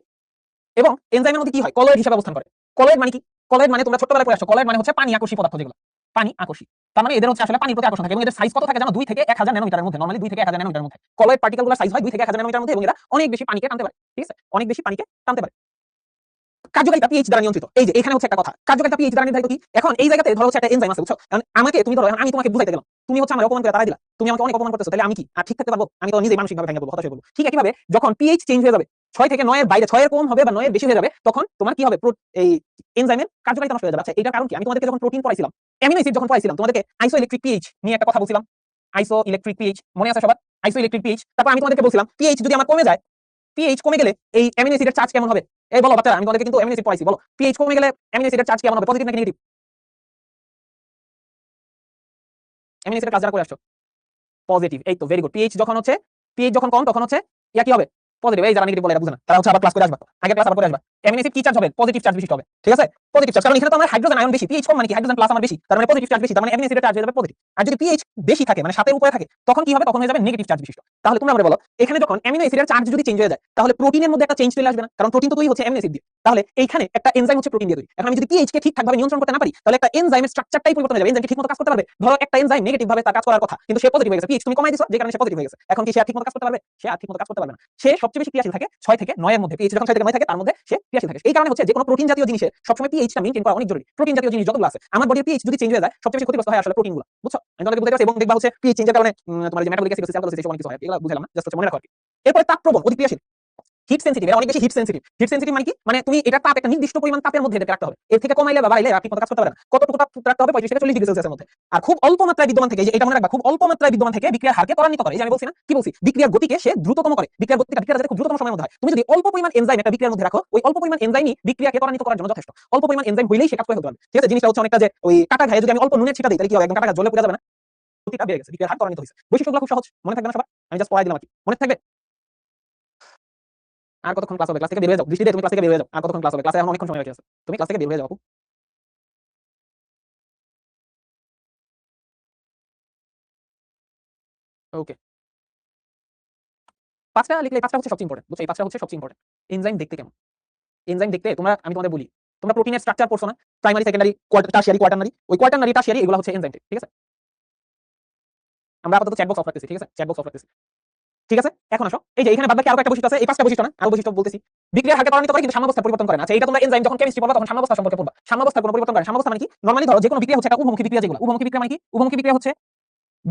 এবং এনজাইমের মধ্যে কি হয়, কলয়েড হিসেবে অবস্থান করে। কলয়েড মানে কি? কলয়েড মানে তোমরা ছোটবেলায় পড়ে আসছো, কলয়েড মানে হচ্ছে পানি আকর্ষী পদার্থ, যেগুলো পানি আকর্ষী। তার মানে এদের হচ্ছে আসলে পানির প্রতি আকর্ষণ থাকে এবং এদের সাইজ কত থাকে জানো? 2 থেকে 1000 ন্যানোমিটারের মধ্যে, নরমালি 2 থেকে 1000 ন্যানোমিটারের মধ্যে কলয়েড পার্টিকেলগুলোর সাইজ হয় 2 থেকে 1000 ন্যানোমিটারের মধ্যে এবং এরা অনেক বেশি পানিকে টানতে পারে। ঠিক আছে, অনেক বেশি পানিকে টানতে পারে। কার্যকারিতা পিএইচ দ্বারা নিয়ন্ত্রিত। এই যে এখানে হচ্ছে একটা কথা, কার্যকারিতা পিএইচ দ্বারা নির্ধারিত কি? এখন এই জায়গাতে ধরো হচ্ছে একটা এনজাইম আছে, বুঝছো? এখন আমাকে তুমি ধরো, আমি তোমাকে বুঝাইতে গেলাম, তুমি হচ্ছে আমার অপমান করে তাড়াই দিলা, তুমি আমাকে অনেক অপমান করতেছো, তাহলে আমি কি আর ঠিক থাকতে পারবো? আমি তো নিজেই মানসিকভাবে ভেঙে পড়বো, হতাশ হয়ে পড়বো। ঠিক একইভাবে যখন পিএইচ চেঞ্জ হয়ে যাবে, 6 থেকে 9 এর বাইরে, 6 এর কম হবে বা 9 এর বেশি হয়ে যাবে, তখন তোমার কি হবে, এই এনজাইমের কার্যকারিতা নষ্ট হয়ে যাবে। আচ্ছা, এটার কারণ কি? আমি তোমাদেরকে যখন প্রোটিন পড়াইছিলাম, অ্যামিনো অ্যাসিড যখন পড়াইছিলাম, তোমাদেরকে আইসো ইলেকট্রিক পিএইচ নিয়ে একটা কথা বলছিলাম, আইসো ইলেকট্রিক পিএইচ মনে আছে সবার? আইসো ইলেকট্রিক পিএইচ। তারপর আমি তোমাদেরকে বলছিলাম পিএইচ যদি আমার কমে যায়, পিএইচ কমে গেলে এই অ্যামিনো অ্যাসিডের চার্জ কেমন হবে? এই বলো বাচ্চারা, আমি তোমাদেরকে কিন্তু অ্যামিনো অ্যাসিড পড়াইছি, বলো পিএইচ কমে গেলে অ্যামিনো অ্যাসিডের চার্জ কেমন হবে, পজিটিভ নাকি নেগেটিভ? অ্যামিনো অ্যাসিডের কাজ যারা করে আসছো, পজিটিভ। এই তো ভেরি গুড। পিএইচ যখন হচ্ছে, পিএইচ যখন কম তখন হচ্ছে ইয়া কি হবে, পজিটিভ। এই যারা নেগেটিভ বলে এরা বুঝে না, তারা হচ্ছে আবার ক্লাস করে আসবা, আগের ক্লাস আবার করে আসবা। অ্যামিনো অ্যাসিড কি চার্জ হবে? পজিটিভ চার্জ বিশিষ্ট হবে, ঠিক আছে? পজিটিভ চার্জ, কারণ এখানে তো আমার হাইড্রোজেন আয়ন বেশি, পিএইচ কম মানে কি হাইড্রোজেন প্লাস আমার বেশি, তার মানে পজিটিভ চার্জ বেশি, তার মানে অ্যামিনো অ্যাসিডের চার্জ হয়ে যাবে পজিটিভ। আর যদি পিএইচ বেশি থাকে মানে 7 এর উপরে থাকে তখন কি হবে? তখন হয়ে যাবে নেগেটিভ চার্জ বিশিষ্ট। তাহলে তোমরা আমাকে বলো এখানে যখন অ্যামিনো অ্যাসিডের চার্জ যদি চেঞ্জ হয়ে যায় তাহলে প্রোটিনের মধ্যে একটা চেঞ্জ চলে আসবে না? কারণ প্রোটিন তো তৈরি হচ্ছে অ্যামিনো অ্যাসিড দিয়ে। তাহলে এইখানে একটা এনজাইম হচ্ছে প্রোটিন দিয়ে তৈরি। এখন আমি যদি পিএইচ কে ঠিকঠাকভাবে নিয়ন্ত্রণ করতে না পারি তাহলে একটা এনজাইমের স্ট্রাকচারটাই পরিবর্তন হয়ে যাবে। এনজাইম কি ঠিকমতো কাজ করতে পারবে? ধরো একটা এনজাইম নেগেটিভ ভাবে তার কাজ করার কথা কিন্তু সে পজিটিভ হয়ে গেছে, পিএইচ তুমি কমাই দিছো যে কারণে সে পজিটিভ হয়ে গেছে। এখন কি সে আর ঠিকমতো কাজ করতে পারবে? সে আর ঠিকমতো কাজ করতে পারবে না। সে সবচেয়ে বেশি ক্রিয়াশীল থাকে 6 থেকে 9 এর মধ্যে, পিএইচ যখন 6 থেকে 9 থাকে তার মধ্যে সে ক্রিয়াশীল থাকে। এই কারণে হচ্ছে যে কোনো প্রোটিন জাতীয় জিনিসের সবসময় পিএইচটা মেইনটেইন করা অনেক জরুরি। প্রোটিন জাতীয় জিনিস যতগুলো আছে আমার বডির পিএইচ যদি চেঞ্জ হয়ে যায় সবচেয়ে বেশি ক্ষতিগ্রস্ত হয় আসলে প্রোটিনগুলো, বুঝছো? আমি তোমাদেরকে বলতে চাচ্ছি এবং দেখবা হচ্ছে পিএইচ চেঞ্জের কারণে তোমার যে মেটাবলিক অ্যাসিড সেলগুলো অনেক কিছু হয়, এগুলো বুঝালাম না, জাস্ট হচ্ছে মনে রাখো আর কি। এরপর তাপপ্রবণ অতি ক্রিয়াশীল, হিট সেনসিটিভ, অনেক বেশি হিট সেনসিটিভ। হিট সেনসিটিভ মানে কি? মানে তুমি এটা তাপ একটা নির্দিষ্ট পরিমাণ তাপের মধ্যে এটাকে রাখতে হবে, এর থেকে কমাইলে বা বাড়াইলে আপনি কোনো কাজ করতে পারবেন না। কতটুকু তাপ রাখতে হবে? 35 থেকে 40 ডিগ্রি সেলসিয়াসের মধ্যে। আর খুব অল্প মাত্রায় বিদ্যমান থেকে, যে এটা মনে রাখবা, খুব অল্প মাত্রায় বিদ্যমান থেকে বিক্রিয়ার হারকে ত্বরান্বিত করে। এই যে আমি বলছি না, কি বলছি, বিক্রিয়ার গতিকে সে দ্রুততম করে, বিক্রিয়ার গতিটা বিক্রিয়া যাতে খুব দ্রুততম সময়ের মধ্যে হয়। তুমি যদি অল্প পরিমাণ এনজাইম একটা বিক্রিয়ার মধ্যে রাখো, ওই অল্প পরিমাণ এনজাইমই বিক্রিয়াকে ত্বরান্বিত করার জন্য যথেষ্ট। অল্প পরিমাণ এনজাইম হইলেই সে কাজ করে ফেলতে পারবে, ঠিক আছে? জিনিসটা হচ্ছে অনেকটা যে ওই কাটা ঘায়ে যদি আমি অল্প নুনের ছিটা দিই তাহলে কি হবে? একদম কাটা ঘা জ্বলে পুড়ে যাবে না? গতিটা বেড়ে গেছে, বিক্রিয়ার হার ত্বরান্বিত হয়েছে। বৈশিষ্ট্যগুলো খুব সহজ, মনে থাকবে না সবার? আমি জাস্ট পড়াই দিলাম আর কি, মনে থাকবে? আর কতক্ষণ ক্লাস হবে? ক্লাস থেকে বের হয়ে যাও, দৃষ্টি দিয়ে তুমি ক্লাস থেকে বের হয়ে যাও। আর কতক্ষণ ক্লাস হবে? ক্লাসে এখন অনেকক্ষণ সময় বাকি আছে, তুমি ক্লাস থেকে বের হয়ে যাও আপু। ওকে, 5টা লিখলে 5টা হচ্ছে সবচেয়ে ইম্পর্টেন্ট, বুঝছো? এই 5টা হচ্ছে সবচেয়ে ইম্পর্টেন্ট। এনজাইম দেখতে কেমন? এনজাইম দেখতে তোমরা, আমি তোমাদের বলি, তোমরা প্রোটিনের স্ট্রাকচার পড়ছো না? Primary, secondary, tertiary, quaternary. ওই কোয়াটারনারি, টারশিয়ারি এগুলো হচ্ছে এনজাইম, ঠিক আছে? আমরা আপাতত চ্যাট বক্স অফ রাখতেছি, ঠিক আছে? চ্যাট বক্স অফ রাখতেছি, ঠিক আছে? এখন আসো, এই যে এখানে বাদবাকি আরো একটা বৈশিষ্ট্য আছে, এই 5টা বৈশিষ্ট্য না, আরো বৈশিষ্ট্য বলতেছি। বিক্রিয়ার হারকে ত্বরান্বিত করে কিন্তু সাম্যাবস্থা পরিবর্তন করে না। আচ্ছা, এটা তোমরা এনজাইম যখন কেমিস্ট্রি পড়বা তখন সাম্যাবস্থা সম্পর্কে পড়বা। সাম্যাবস্থার কোনো পরিবর্তন করে না। সাম্যাবস্থা মানে কি? নরমালি ধরো যে কোনো বিক্রিয়া হচ্ছে একটা উভমুখী বিক্রিয়া, যেগুলো উভমুখী বিক্রিয়া মানে কি? উভমুখী বিক্রিয়া হচ্ছে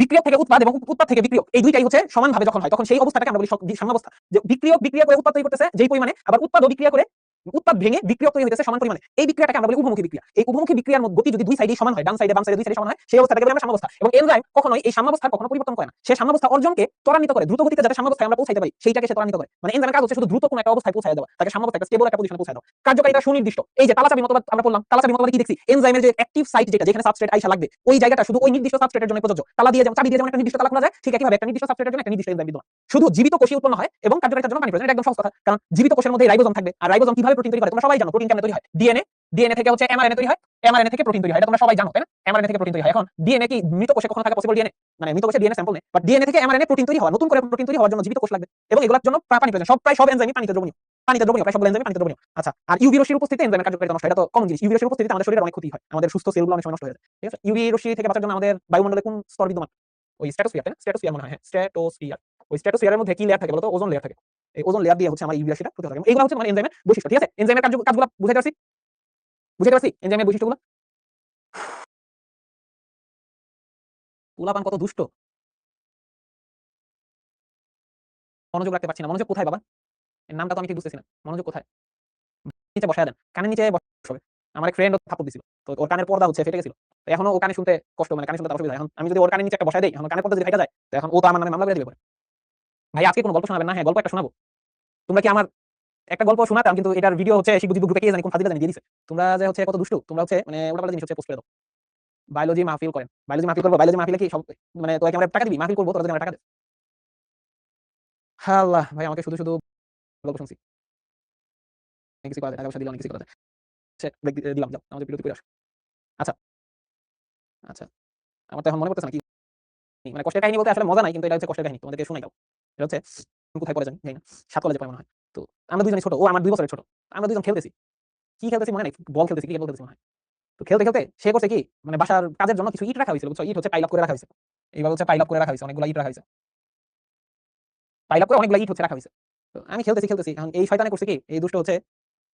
বিক্রিয়ক থেকে উৎপাদ এবং উৎপাদ থেকে বিক্রিয়ক, এই দুইটাই হচ্ছে সমানভাবে যখন হয় তখন সেই অবস্থাটাকে আমরা বলি সাম্যাবস্থা। যে বিক্রিয়ক বিক্রিয়া করে উৎপাদ তৈরি করতেছে যেই পরিমাণে, আবার উৎপাদও বিক্রিয়া করে উৎপাদ ভেঙে বিক্রিয়ক তৈরি হইতেছে সমান পরিমাণে, এই বিক্রিয়াটাকে আমরা বলি উভমুখী বিক্রিয়া। এই উভমুখী বিক্রিয়ার গতি যদি দুই সাইডেই সমান হয়, ডান সাইডে বাম সাইডে দুই সাইডে সমান হয়, সেই অবস্থাটাকে বলি আমরা সাম্যাবস্থা। এবং এনজাইম কখনোই এই সাম্যাবস্থা কখনো পরিবর্তন করে না, সে সাম্যাবস্থা অর্জনকে ত্বরান্বিত করে, দ্রুত গতিতে যাতে সাম্যাবস্থায় আমরা পৌঁছাইতে পারি সেইটাকে সে ত্বরান্বিত করে। মানে এনজাইমের কাজ হচ্ছে শুধু দ্রুত কোনো একটা অবস্থায় পৌঁছায় দেওয়া, তাকে সাম্যাবস্থা একটা স্টেবল একটা পজিশনে পৌঁছায় দেওয়া। কার্যকারিতা সুনির্দিষ্ট। এই যে তালাচাবি মতবাদ আমরা পড়লাম, তালাচাবি মতবাদে কি দেখছি? এনজাইমের যে অ্যাক্টিভ সাইট, যেটা যেখানে সাবস্ট্রেট আইসা লাগবে, ওই জায়গাটা শুধু ওই নির্দিষ্ট সাবস্ট্রেটের জন্য প্রযোজ্য। তালা দিয়ে যেমন চাবি দিয়ে যেমন একটা নির্দিষ্ট তালা খোলা যায়, ঠিক একইভাবে একটা নির্দিষ্ট সাবস্ট্রেটের জন্য একটা নির্দিষ্ট এনজাইম বিদ্যমান। শুধু জীবিত কোষই উৎপন্ন হয় এবং কার্যকারিতার জন্য পানি প্রয়োজন, এটা একদম সহজ কথা। কারণ জীবিত কোষের মধ্যে রাইবোজোম থাকবে, আর রাইবোজোম কিভাবে প্রোটিন তৈরি করে তোমরা সবাই জানো। প্রোটিন কেমনে তৈরি হয়? ডিএনএ, ডিএনএ থেকে হচ্ছে এমআরএনএ তৈরি হয়, এমআরএনএ থেকে প্রোটিন তৈরি হয়, এটা তোমরা সবাই জানো, তাই না? এমআরএনএ থেকে প্রোটিন তৈরি হয়। এখন ডিএনএ কি মৃত কোষে কখনো থাকা পসিবল? ডিএনএ মানে মৃত কোষে ডিএনএ স্যাম্পল নেই, বাট ডিএনএ থেকে এমআরএনএ প্রোটিন তৈরি হওয়া, নতুন করে প্রোটিন তৈরি হওয়ার জন্য জীবিত কোষ লাগবে এবং এগুলোর জন্য পানি প্রয়োজন। প্রায় সব এনজাইমই পানিতে দ্রবণীয়, পানিতে দ্রবণীয়, প্রায় সব এনজাইমই পানিতে দ্রবণীয়। আচ্ছা, আর ইউভি রশ্মির উপস্থিতিতে এনজাইমের কার্যকারিতা নষ্ট হয়, এটা তো কমন জিনিস। ইউভি রশ্মির উপস্থিতিতে আমাদের শরীরে অনেক ক্ষতি হয়, আমাদের সুস্থ সেলগুলো অনেক সময় নষ্ট হয়ে যায়, ঠিক আছে? ইউভি রশ্মি থেকে বাঁচার জন্য আমাদের বায়ুমণ্ডলে কোন স্তর বিদ্যমান? ওই স্ট্র্যাটোস্ফিয়ার, তাই না? স্ট্র্যাটোস্ফিয়ার মনে হয়, হ্যাঁ স্ট্র্যাটোস্ফিয়ার। ওই স্ট্র্যাটোস্ফিয়ারের মধ্যে কি লেয়ার থাকে বলতো? ওজোন লেয়ার থাকে। এই ওজোন লেয়ার দিয়ে হচ্ছে আমার ইউভি রশ্মিটা প্রতিহত করে। এগুলো হচ্ছে মানে এনজাইমের বৈশিষ্ট্য, ঠিক আছে? এনজাইমের কাজগুলো বুঝাইতে পারছি? বুঝাইতে পারছি এনজাইমের বৈশিষ্ট্যগুলো? পোলাপান কত দুষ্ট, মনোযোগ রাখতে পারছি না। মনোযোগ কোথায় বাবা? এর নামটা তো আমি ঠিক বুঝতেছি না, মনোযোগ কোথায়? নিচে বসায় দেন, কানের নিচে বসাবে। আমার এক ফ্রেন্ড থাপ্পড় দিছিল, তো ওর কানের পর্দা হচ্ছে ফেটে গেছিল, তো এখনো ও কানে শুনতে কষ্ট, মানে কানে শুনতে তার অসুবিধা হয়। এখন আমি যদি ওর কানের নিচে একটা বসায় দেই, এখন কানের পর্দা যদি ফাইটা যায়, তো এখন ও তো আমার নামে মামলা করে দিবে পরে। ভাই আজকে কোনো গল্প শোনাবেন না? হ্যাঁ, গল্প একটা শোনাবো। তোমরা কি আমার একটা গল্প শোনাতাম, কিন্তু এটার ভিডিও হচ্ছে শিবু জিবু গ্রুপে কে জানি কোন ফাজিলা জানি দিয়ে দিছে। তোমরা যে হচ্ছে কত দুষ্টু, তোমরা হচ্ছে মানে উল্টাপাল্টা জিনিস হচ্ছে পোস্ট করে দাও। বায়োলজি মাহফিল করেন, বায়োলজি মাহফিল করবো, বায়োলজি মাহফিলে কি সব মানে তোকে আমরা টাকা দিবি? মাহফিল করবো তোরা যদি আমরা টাকা দিস। আল্লাহ ভাই, আমাকে শুধু শুধু গল্প শুনছি, অনেক কিছু করা যায়, টাকা পয়সা দিলে অনেক কিছু করা যায়। সে দিলাম, যাও আমাদের বিরতি করে আসো। আচ্ছা আচ্ছা, আমার তো এখন মনে পড়তেছে না কি, মানে কষ্টের কাহিনী বলতে আসলে মজা নাই, কিন্তু এটা হচ্ছে কষ্টের কাহিনী, তোমাদেরকে শোনাই দাও। এটা হচ্ছে কোথায় পড়ে জানি, জানি না, 7 কলেজে পড়ে মনে হয়। তো আমরা দুইজনই ছোট, ও আমার 2 বছরের ছোট। আমরা দুইজন খেলতেছি, কি খেলতেছি মনে নাই, বল খেলতেছি, ক্রিকেট খেলতেছি মনে হয়। তো খেলতে খেলতে সে করছে কি, মানে বাসার কাজের জন্য কিছু ইট রাখা হয়েছিল, বুঝছো? ইট হচ্ছে পাইল আপ করে রাখা হয়েছে, এইভাবে হচ্ছে পাইল আপ করে রাখা হয়েছে, অনেকগুলো ইট রাখা হয়েছে, পাইল আপ করে অনেকগুলো ইট হচ্ছে রাখা হয়েছে। তো আমি খেলতেছি খেলতেছি, এখন এই শয়তানে করছে কি, এই দুষ্ট হচ্ছে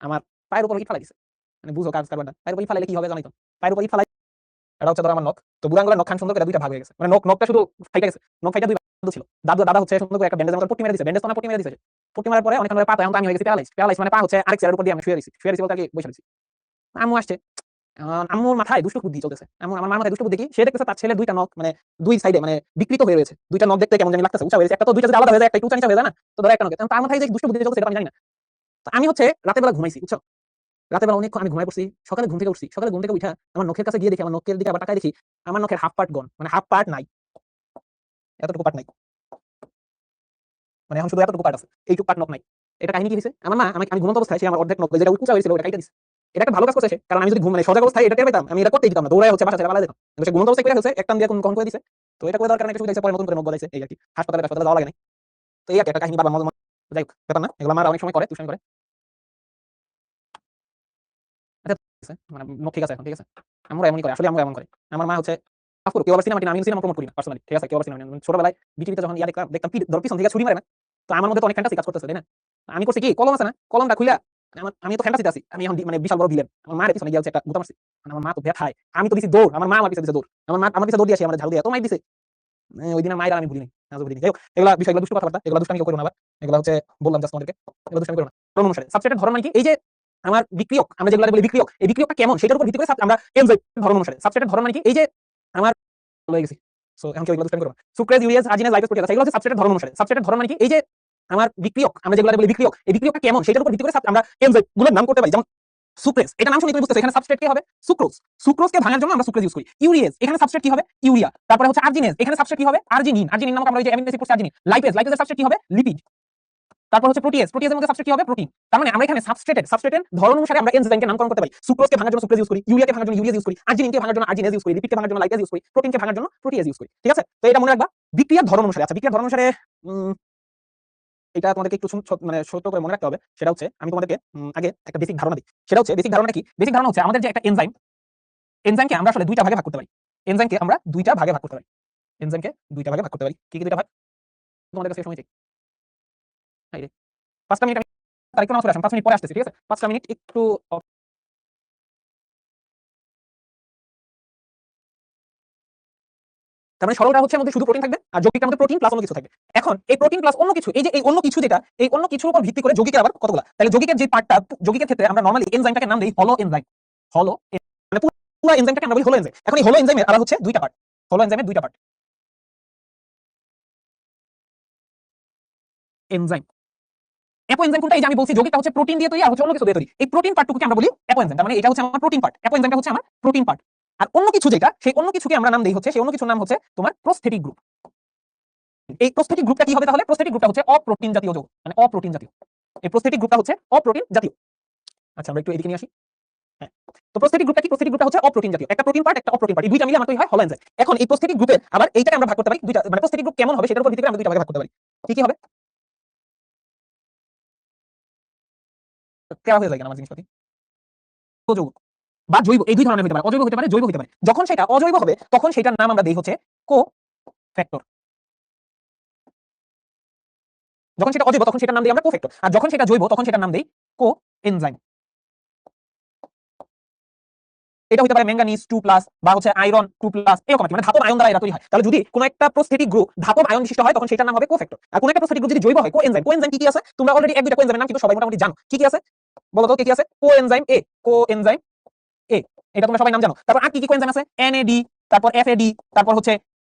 আমার পায়ের উপর ইট ফালাই দিছে। মানে বুঝো কাজ কারবারটা, পায়ের উপর ইট ফালাইলে কি হবে জানি তো? পায়ের উপর ইট ফালাই, এটা হচ্ছে ধরো আমার নখ, তো বুড়ো আঙ্গুলের নখখান সুন্দর করে দুইটা ভাগ হয়ে গেছে, মানে নখটা শুধু ফাইটা গেছে, নখ ফাইটা দুই ভাগ ছিল। দাদা হচ্ছে সুন্দর করে একটা ব্যান্ডেজের মতো পট্টি মেরে দিছে, ব্যান্ডেজ তো না পট্টি মেরে দিছে, পট্টি মারার পরে অনেকক্ষণ ধরে পা, এখন তো আমি হয়ে গেছি প্যারালাইজ, প্যারালাইজ মানে পা হচ্ছে আরেক চেয়ারের উপর দিয়ে আমি শুয়ে রইছি, বলতে আগে বসে রইছি। আম্মু আসছে, আম্মুর মাথায় দুষ্ট বুদ্ধি চলতেছে। আমার মার মাথায় দুষ্ট বুদ্ধি কি, সে দেখতেছে তার ছেলের দুইটা নখ মানে দুই সাইডে মানে বিকৃত হয়ে রয়েছে, দুইটা নখ দেখতে কেমন জানি লাগতেছে, উঁচা হয়ে গেছে, একটা তো দুইটা যদি আলাদা হয়ে যায়, একটা উঁচা নিচা হয়ে যায় না, তো ধরো একটা নখ, তার মাথায় যে দুষ্ট বুদ্ধি চলছে সেটা আমি জানি না। তো আমি হচ্ছে রাতের বেলা ঘুমাইছি, বুঝছো? রাতের বেলা অনেক আমি ঘুমাই পড়ছি, সকালে ঘুম থেকে উঠছি, সকালে ঘুম থেকে উঠা আমার নখের কাছে গিয়ে দেখি, আমার নখের দিকে আবার তাকায় দেখি আমার নখের হাফ পার্ট গন, মানে হাফ পার্ট নাই, এতটুকু পার্ট নাই, মানে এখন শুধু এতটুকু পার্ট আছে, এইটুকু পার্ট নখ নাই। এটা কাহিনী কি হয়েছে, আমার মা আমি ঘুমন্ত অবস্থায় সে আমার অর্ধেক নখ যেটা উঁচা হয়েছিল ওটা কাইটা দিছে। এটা একটা ভালো কাজ করছে সে, কারণ আমি যদি ঘুম মানে সজাগ অবস্থায় এটা টের পেতাম আমি এটা করতেই দিতাম না, দৌড়ায় হচ্ছে বাসা ছেড়ে পালা যেতাম। কিন্তু সে ঘুমন্ত অবস্থায় করে ফেলছে, একটান দিয়ে কখন করে দিছে। তো এটা করে দেওয়ার কারণে একটা সুবিধা হয়েছে, পরে নতুন করে নখ গলাইছে এই আর কি, হাসপাতালে যাওয়া লাগে নাই। তো এই একটা কাহিনী বাবা মজা যাই হোক ব্যাপার না, এগুলো আমার অনেক সময় করে টিউশন করে। আচ্ছা মানে নখ ঠিক আছে এখন ঠিক আছে, আমরা এমনই করে আসলে আমরা এমন করে। আমার মা হচ্ছে মাফ করো কেউ আবার সিনেমা আমি সিনেমা প্রমোট করি না পার্সোনালি, ঠিক আছে কেউ আবার সিনেমা ছোটবেলায় বিটিভিতে যখন দেখতাম দেখতাম ধর পিছন থেকে ছুরি মারে না, তো আমার মধ্যে তো অনেক ফ্যান্টাসি কাজ করতেছে তাই না। আমি করছি কি কলম আছে না কলমটা খুইলা আমি তো ফ্যান্টাসিতে আছি, আমি এখন মানে বিশাল বড় ভিলেন, আমার মায়ের পিছনে গিয়ে একটা গুতা মারছি, মানে আমার মা তো ব্যথায়, আমি তো দিছি দৌড়, আমার মা আমার পিছনে দিছে দৌড়, আমার পিছনে দৌড় দিয়ে আসি আমার ঝাড়ু দিয়ে তো মাই দিছে। ওই দিন মায়ের আমি ভুলিনি আজও ভুলিনি। যাই হোক এগুলা বিষয়গুলো দুষ্ট কথাবার্তা, এগুলো দুষ্টামি কেউ করো না আবার, এগুলো হচ্ছে বললাম জাস্ট তোমাদেরকে, এগুলো দুষ্টামি করো না। ধর্ম অনুসারে সাবস্ট্রেটের ধর্ম মানে কি, এই যে আমার বিক্রিয়ক আমরা যেগুলো বলি বিক্রিয়ক, এই বিক্রিয়কটা কেমন সেটার উপর ভিত্তি করে আমরা এনজাইম ধর্ম অনুসারে সাবস্ট্রেটের ধর্ম মানে কি, এই যে আমার হয়ে গেছি। সো এখন কেউ এগুলো দুষ্টামি করো না। সুক্রেজ ইউরিয়াস আর্জিনাস লাইপেজ প্রোটিয়াস এগুলো হচ্ছে সাবস্ট্রেটের ধর্ম অনুসারে। সাবস্ট্রেটের ধর্ম মানে কি, এই যে আমার বিক্রিয়ক আমরা যেগুলো বলি বিক্রিয়ক, এই বিক্রিয়কটা কেমন সেটার উপর ভিত্তি করে আমরা এনজাইম গুলোর নাম করতে পারি। যেমন সুক্রেজ এটা নাম শুনে তুমি বুঝতেছো এখানে সাবস্ট্রেট কি হবে, সুক্রোজ, সুক্রোজকে ভাঙার জন্য আমরা সুক্রেজ ইউজ করি। ইউরিয়াস এখানে সাবস্ট্রেট কি হবে, ইউরিয়া। তারপরে হচ্ছে আর্জিনেজ এখানে সাবস্ট্রেট কি হবে, আর্জিনিন, আর্জিনিন নামক আমরা এই যে অ্যামিনো অ্যাসিড পড়ছি আর্জিনিন। লাইপেজ, লাইপেজের সাবস্ট্রেট কি হবে, লিপিড। তারপর হচ্ছে প্রোটিয়েজ, প্রোটিয়েজের মধ্যে সাবস্ট্রেট কি হবে, প্রোটিন। তার মানে আমরা এখানে সাবস্ট্রেটের ধরন অনুসারে আমরা এনজাইমকে নামকরণ করতে পারি। সুক্রোজকে ভাঙার জন্য সুক্রেজ ইউজ করি, ইউরিয়াকে ভাঙার জন্য ইউরিয়াস ইউজ করি, আর্জিনিনকে ভাঙার জন্য আর্জিনেজ ইউজ করি, লিপিডকে ভাঙার জন্য লাইপেজ ইউজ করি, প্রোটিনকে ভাঙার জন্য প্রোটিয়েজ ইউজ করি। ঠিক আছে, তো এটা মনে রাখবা বিক্রিয়ার ধরন অনুসারে। আচ্ছা বিক্রিয়ার ধরন অনুসারে এটা তোমাদেরকে একটু মানে ছোট করে মনে রাখতে হবে। সেটা হচ্ছে আমি তোমাদেরকে আগে একটা বেসিক ধারণা দিই। সেটা হচ্ছে বেসিক ধারণা কি, বেসিক ধারণা হচ্ছে আমাদের যে একটা এনজাইম, এনজাইমকে আমরা আসলে দুইটা ভাগে ভাগ করতে পারি। এনজাইমকে আমরা দুইটা ভাগে ভাগ করতে পারি। এনজাইমকে দুইটা ভাগে ভাগ করতে পারি। কি কি দুইটা ভাগ তোমাদের কাছে সময় চাই? হাই রে 5টা মিনিট আমি তারিখ নাও চলে আসুন, 5 মিনিট পরে আসতেছি ঠিক আছে, 5টা মিনিট একটু তার মানে সরলটা হচ্ছে মধ্যে শুধু প্রোটিন থাকবে আর যৌগিকের মধ্যে প্রোটিন প্লাস অন্য কিছু থাকবে। এখন এই প্রোটিন প্লাস অন্য কিছু, এই যে এই অন্য কিছু যেটা, এই অন্য কিছুর উপর ভিত্তি করে যৌগিকের আবার কতগুলা, তাহলে যৌগিকের যে পার্টটা, যৌগিকের ক্ষেত্রে আমরা নরমালি এনজাইমটাকে নাম দেই হলো এনজাইম। হলো মানে পুরো এনজাইমটাকে আমরা বলি হলো এনজাইম। এখন এই হলো এনজাইমের আবার হচ্ছে দুইটা পার্ট, হলো এনজাইমের দুইটা পার্ট। এনজাইম অ্যাপো এনজাইম কোনটা, এই যে আমি বলছি যৌগিকটা হচ্ছে প্রোটিন দিয়ে তৈরি আর হচ্ছে অন্য কিছু দিয়ে তৈরি, এই প্রোটিন পার্টটুকুকে আমরা বলি অ্যাপো এনজাইম। তার মানে এটা হচ্ছে আমার প্রোটিন পার্ট, অ্যাপো এনজাইমটা হচ্ছে আমার প্রোটিন পার্ট। আর অন্য কিছু যেটা, সেই অন্য কিছুকে আমরা নাম দেই হচ্ছে, সেই অন্য কিছুর নাম হচ্ছে তোমার প্রস্থেটিক গ্রুপ। এই প্রস্থেটিক গ্রুপটা কি হবে তাহলে, প্রস্থেটিক গ্রুপটা হচ্ছে অপ্রোটিন জাতীয় যৌগ, মানে অপ্রোটিন জাতীয়। এই প্রস্থেটিক গ্রুপটা হচ্ছে অপ্রোটিন জাতীয়। আচ্ছা আমরা একটু এদিকে নিয়ে আসি। হ্যাঁ, তো প্রস্থেটিক গ্রুপটা কি, প্রস্থেটিক গ্রুপটা হচ্ছে অপ্রোটিন জাতীয়, একটা প্রোটিন পার্ট একটা অপ্রোটিন পার্ট, এই দুইটা মিলে আমার তৈরি হয় হলো এনজাইম। এখন এই প্রস্থেটিক গ্রুপের আবার এইটাকে আমরা ভাগ করতে পারি দুইটা, মানে প্রস্থেটিক গ্রুপ কেমন হবে সেটার উপর ভিত্তি করে আমরা দুইটা ভাগে ভাগ করতে পারি। কি কি হবে, কেমন হয়ে যায় আমার জিনিসপাতি, যৌগ বা জৈব, এই দুই ধরনের হতে পারে, অজৈব হতে পারে জৈব হতে পারে। যখন সেটা অজৈব হবে তখন সেটার নাম আমরা দেই হচ্ছে কো ফ্যাক্টর। যখন সেটা অজৈব তখন সেটার নাম দেই আমরা কো ফ্যাক্টর, আর যখন সেটা জৈব তখন সেটার নাম দেই কো এনজাইম। এটা হতে পারে ম্যাঙ্গানিজ 2+ বা হচ্ছে আয়রন 2+, এরকম মানে ধাতব আয়ন দ্বারা এটা তৈরি হয়। তাহলে যদি কোনো একটা প্রস্থেটিক গ্রুপ ধাতব আয়ন বিশিষ্ট হয় তখন সেটার নাম হবে কোফ্যাক্টর। আর কোনো একটা প্রস্থেটিক গ্রুপ যদি জৈব হয় কোএনজাইম। কোএনজাইম কি কি আছে তোমরা অলরেডি এক দুইটা কোএনজাইমের নাম কিন্তু সবাই মোটামুটি জানো। কি কি আছে বলো তো, কি কি আছে? কোএনজাইম এ, কোএনজাইম এ, এটা তোমরা সবাই নাম জানো। তারপর আর কি কি কোএনজাইম আছে? NAD, তারপর FAD, তারপর হচ্ছে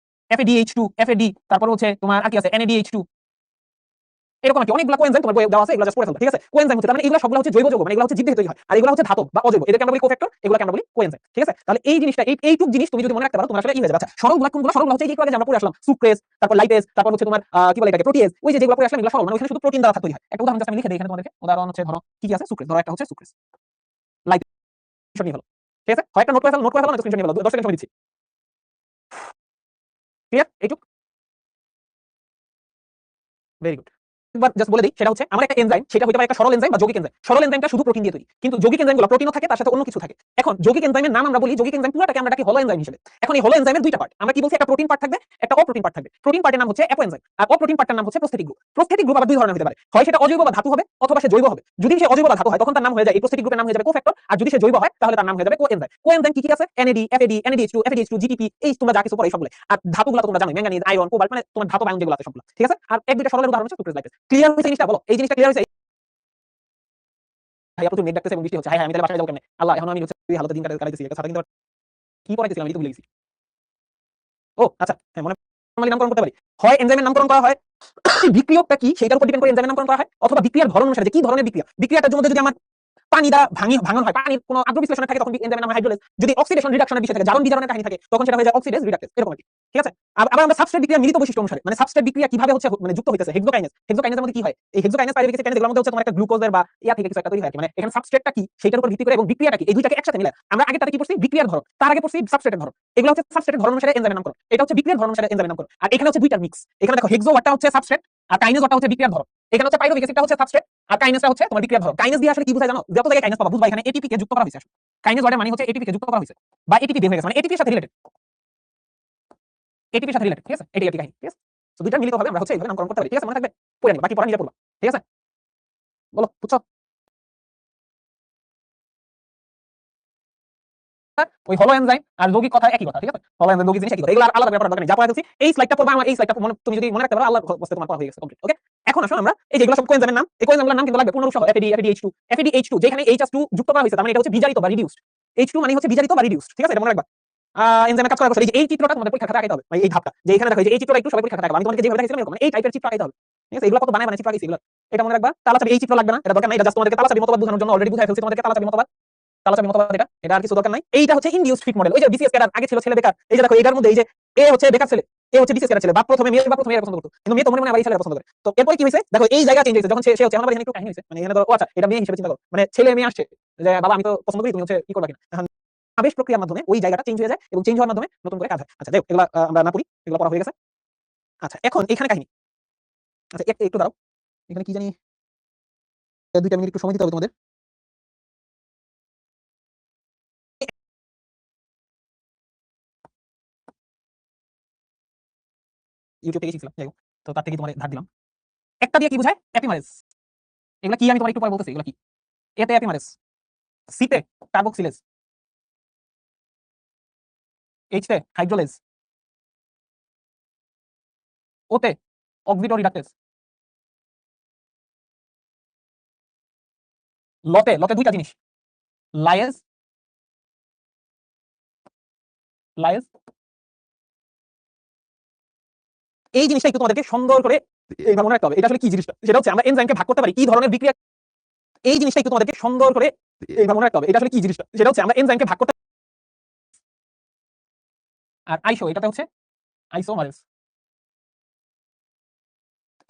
FADH2, FAD, তারপর হচ্ছে তোমার আর কি আছে NADH2, এরকম কি অনেকগুলো কোএনজাইম তোমার বইয়ে দেওয়া আছে, এগুলো জাস্ট পড়ে ফেলবা। ঠিক আছে, কোএনজাইম হচ্ছে তার মানে এগুলো সবগুলো হচ্ছে জৈব যৌগ, মানে এগুলো হচ্ছে জীব থেকে তৈরি হয়, আর এগুলো হচ্ছে ধাতব বা অজৈব, এদেরকে আমরা বলি কোফ্যাক্টর, এগুলোকে আমরা বলি কোএনজাইম। ঠিক আছে, তাহলে এই জিনিসটা এইটুক জিনিস তুমি যদি মনে রাখতে পারো তোমার আসলে ই হয়ে যাবে। আচ্ছা সরলগুলো কোনগুলো? সরলগুলো হচ্ছে এই একটু আগে আমরা পড়ে আসলাম সুক্রেজ, তারপর লাইপেজ, তারপর হচ্ছে তোমার কি বলে এটাকে প্রোটিয়েজ, ওই যে যেগুলো পড়ে আসলাম এগুলো সরল, মানে ওখানে শুধু প্রোটিন দ্বারা তৈরি হয়। একটা উদাহরণ জাস্ট আমি লিখে দেই এখানে তোমাদেরকে। উদাহরণ হচ্ছে ধরো কি কি আছে, সুক্রেজ, ধরো একটা হচ্ছে সুক্রেজ, লাইপেজ নিয়ে হলো। ঠিক আছে, হয় একটা নোট করে ফেলো, নোট করে ফেলো, স্ক্রিনশট নিয়ে ফেলো, 10 সেকেন্ড সময় দিচ্ছি। ক্লিয়ার এইটুক? Very good. একবার জাস্ট বলে দিই, সেটা হচ্ছে আমার একটা এনজাইম, সেটা হতে পারে একটা সরল এনজাইম বা যৌগিক এনজাইম। সরল এনজাইমটা শুধু প্রোটিন দিয়ে তৈরি, কিন্তু যৌগিক এনজাইমগুলো প্রোটিনও থাকে তার সাথে অন্য কিছু থাকে। এখন যৌগিক এনজাইমের নাম আমরা বলি, যৌগিক এনজাইম পুরোটাকে আমরা ডাকি হলো এনজাইম হিসেবে। এখন এই হলো এনজাইমের দুইটা পার্ট, আমরা কি বলছি, একটা প্রোটিন পার্ট থাকবে একটা অপ্রোটিন পার্ট থাকবে। প্রোটিন পার্টের নাম হচ্ছে অ্যাপো এনজাইম আর অপ্রোটিন পার্টের নাম হচ্ছে প্রস্থেটিক গ্রুপ। প্রস্থেটিক গ্রুপ আবার দুই ধরনের হতে পারে, হয় সেটা অজৈব বা ধাতু হবে অথবা সে জৈব হবে। যদি সে অজৈব বা ধাতু হয় তখন তার নাম হয়ে যায়, এই প্রস্থেটিক গ্রুপের নাম হয়ে যাবে কোফ্যাক্টর, আর যদি সে জৈব হয় তাহলে তার নাম হয়ে যাবে কোএনজাইম। কোএনজাইম কি কি আছে? NAD, FAD, NADH2, FADH2, GTP, এই তোমরা যা কিছু পড়ে সবগুলো। আর ধাতুগুলো তোমরা জানো, ম্যাঙ্গানিজ, আয়রন, কোবাল্ট, মানে তোমার ধাতব আয়ন যেগুলো আছে সবগুলো। ঠিক আছে, আর এক দুইটা সরলের উদাহরণ হচ্ছে সুক্রেজ, লাইপেজ। ক্লিয়ার হয়েছে জিনিসটা? বলো এই জিনিসটা ক্লিয়ার হয়েছে? ভাইয়া প্রচুর নেট ডাকতেছে এবং বৃষ্টি হচ্ছে, হাই হাই আমি তাহলে বাসায় যাবো কেমনে? আল্লাহ, এখন আমি হচ্ছে এই হালতে দিন কাটাইতেছি, একটা ছাতা কিনতে কি পড়াইতেছিলাম আমি তো ভুলে গেছি। ও আচ্ছা হ্যাঁ, মনে নরমালি নামকরণ করতে পারি। হয় এনজাইমের নামকরণ করা হয়, বিক্রিয়কটা কি সেটার উপর ডিপেন্ড করে এনজাইমের নামকরণ করা হয়, অথবা বিক্রিয়ার ধরন অনুসারে যে কি ধরনের বিক্রিয়া, বিক্রিয়াটার জন্য যদি আমার পানি দ্বারা ভাঙন হয়, পানির কোনো আদ্র বিশ্লেষণে থাকে তখন এনজাইমের নাম হাইড্রোলেজ, যদি অক্সিডেশন রিডাকশনের বিষয় থাকে, জারণ বিজারণের কাহিনী থাকে তখন সেটা হয়ে যায় অক্সিডেজ রিডাকটেজ, এরকম আর কি। ঠিক আছে, আবার আমরা সাবস্ট্রেট বিক্রিয়া মিলিত বৈশিষ্ট্য অনুসারে মানে সাবস্ট্রেট বিক্রিয়া কিভাবে হচ্ছে মানে যুক্ত হইতেছে হেক্সোকাইনেজের মধ্যে কি হয় এই হেক্সোকাইনেজ পাইরুভেট এখানে যেগুলোর মধ্যে হচ্ছে তোমার একটা গ্লুকোজের বা ইয়া থেকে কিছু একটা তৈরি হয় মানে এখানে সাবস্ট্রেটটা কি সেটার উপর ভিত্তি করে এবং বিক্রিয়াটা কি এই দুইটাকে একসাথে মিলে আমরা আগে তাতে কি করছি বিক্রিয়ার ধরন তার আগে করছি সাবস্ট্রেটের ধরন এগুলো হচ্ছে সাবস্ট্রেটের ধরন অনুসারে এনজাইমের নামকরণ এটা হচ্ছে বিক্রিয়ার ধরন অনুসারে এনজাইমের নামকরণ আর এখানে হচ্ছে দুইটা মিক্স এখানে দেখো হেক্সো ওয়াটটা হচ্ছে সাবস্ট্রেট আর কাইনেজ ওয়াটটা হচ্ছে বিক্রিয়ার ধরন এখানে হচ্ছে পাইরুভেট অ্যাসিডটা হচ্ছে সাবস্ট্রেট আর কাইনেজটা হচ্ছে তোমার বিক্রিয়ার ধরন কাইনেজ দিয়ে আসলে কি বোঝায় জানো যত জায়গায় কাইনেজ পাবা বুঝবা এখানে এটিপি কে যুক্ত করা হয়েছে কাইনেজ ওয়াটের মানে হচ্ছে এটিপি কে যুক্ত করা হয়েছে বা এটিপি বের হয়ে গেছে মানে এটিপির সাথে রিলেটেড এটিপির সাথে রিলেটেড ঠিক আছে এটাই আর কি কাহিনী ঠিক আছে তো দুইটা মিলিত হবে আমরা হচ্ছে এইভাবে নামকরণ করতে পারি ঠিক আছে মনে থাকবে পড়ে নিবা বাকি পড়া নিজে পড়বা ঠিক আছে বলো বুঝছো ওই হলো এনজাইম আর যৌগিক কথা একই কথা ঠিক আছে হলো এনজাইম যৌগিক জিনিস একই কথা এগুলো আলাদা ব্যাপার দরকার নেই যা পড়া দিচ্ছি এই স্লাইডটা পড়বা আমার এই স্লাইডটা তুমি যদি মনে রাখতে পারো আল্লাহর হস্তে তোমার পড়া হয়ে গেছে কমপ্লিট ওকে এখন আসো আমরা এই যেগুলো সব কোএনজাইমের নাম এই কোএনজাইমগুলোর নাম কিন্তু লাগবে পুনরূপ সহ FADH2 FADH2 যেখানে H2 যুক্ত করা হয়েছে তার মানে এটা হচ্ছে বিজারিত বা রিডিউসড H2 মানে হচ্ছে বিজারিত বা রিডিউসড ঠিক আছে এটা মনে রাখবা এনজাইমের কাজ করার পর এই চিত্রটা তোমাদের পরীক্ষা খাতায় আঁকাতে হবে মানে এই ধাপটা যে এখানে দেখো যে এই চিত্রটা একটু সবাই পরীক্ষা খাতায় আঁকাবে আমি তোমাদেরকে যেভাবে দেখাইছিলাম এরকম এই টাইপের চিত্র আঁকাতে হবে ঠিক আছে এগুলো কত বানায় চিত্র আঁকাইছি এগুলো এটা মনে রাখবা তালাচাবি এই চিত্র লাগবে না এটা দরকার নাই এটা জাস্ট তোমাদেরকে তালাচাবি মতবাদ বোঝানোর জন্য অলরেডি বুঝাই ফেলছি তোমাদেরকে তালাচাবি মতবাদ এটা আর কিছু দরকার নাই এইটা হচ্ছে ইনডিউসড ফিট মডেল ওই যে বিসিএস ক্যাডার আগে ছিল ছেলে বেকার এই যে দেখো এটার মধ্যে এই যে এ হচ্ছে বেকার ছেলে এ হচ্ছে বিসিএস ক্যাডার ছেলে বাপ প্রথমে মেয়ে পছন্দ করতো কিন্তু মেয়ে তো মনে মনে আবার এই ছেলেটা পছন্দ করে তো এরপর কি হয়েছে দেখো এই জায়গা চেঞ্জ হয়েছে যখন সে হচ্ছে আমার এখানে একটু কাহিনী হয়েছে মানে এখানে তো আচ্ছা এটা মেয়ে হিসেবে চিন্তা করো মানে ছেলে মেয়ে আসছে যে বাবা আমি তো পছন্দ করি তুমি হচ্ছে কি করবা কিনা এখন আবেশ প্রক্রিয়ার মাধ্যমে ওই জায়গাটা চেঞ্জ হয়ে যায় এবং চেঞ্জ হওয়ার মাধ্যমে নতুন করে কাজ হয় আচ্ছা যাই এগুলো আমরা না পড়ি এগুলো পড়া হয়ে গেছে আচ্ছা এখন এখানে কাহিনী আচ্ছা একটু দাঁড়াও এখানে কি জানি 2 মিনিট একটু সময় দিতে হবে তোমাদের ইউটিউব থেকে শিখছিলাম যাই হোক তো তার থেকে তোমার ধার দিলাম একটা দিয়ে কি বোঝায় অ্যাপিমারেজ এগুলো কি আমি তোমার একটু পরে বলতেছি এগুলো কি এতে অ্যাপিমারেজ সিতে কার্বক্সিলেজ এইচতে হাইড্রোলেজ ওতে অক্সিডো রিডাক্টেজ লতে লতে দুইটা জিনিস লায়েজ লায়েজ এই জিনিসটা একটু তোমাদেরকে সুন্দর করে এইভাবে মনে রাখতে হবে এটা আসলে কি জিনিসটা সেটা হচ্ছে আমরা এনজাইমকে ভাগ করতে পারি কি ধরনের বিক্রিয়া এই জিনিসটা একটু তোমাদেরকে সুন্দর করে এইভাবে মনে রাখতে হবে এটা আসলে কি জিনিসটা সেটা হচ্ছে আমরা এনজাইমকে ভাগ করতে আর আইসো এটাতে হচ্ছে আইসোমারেজ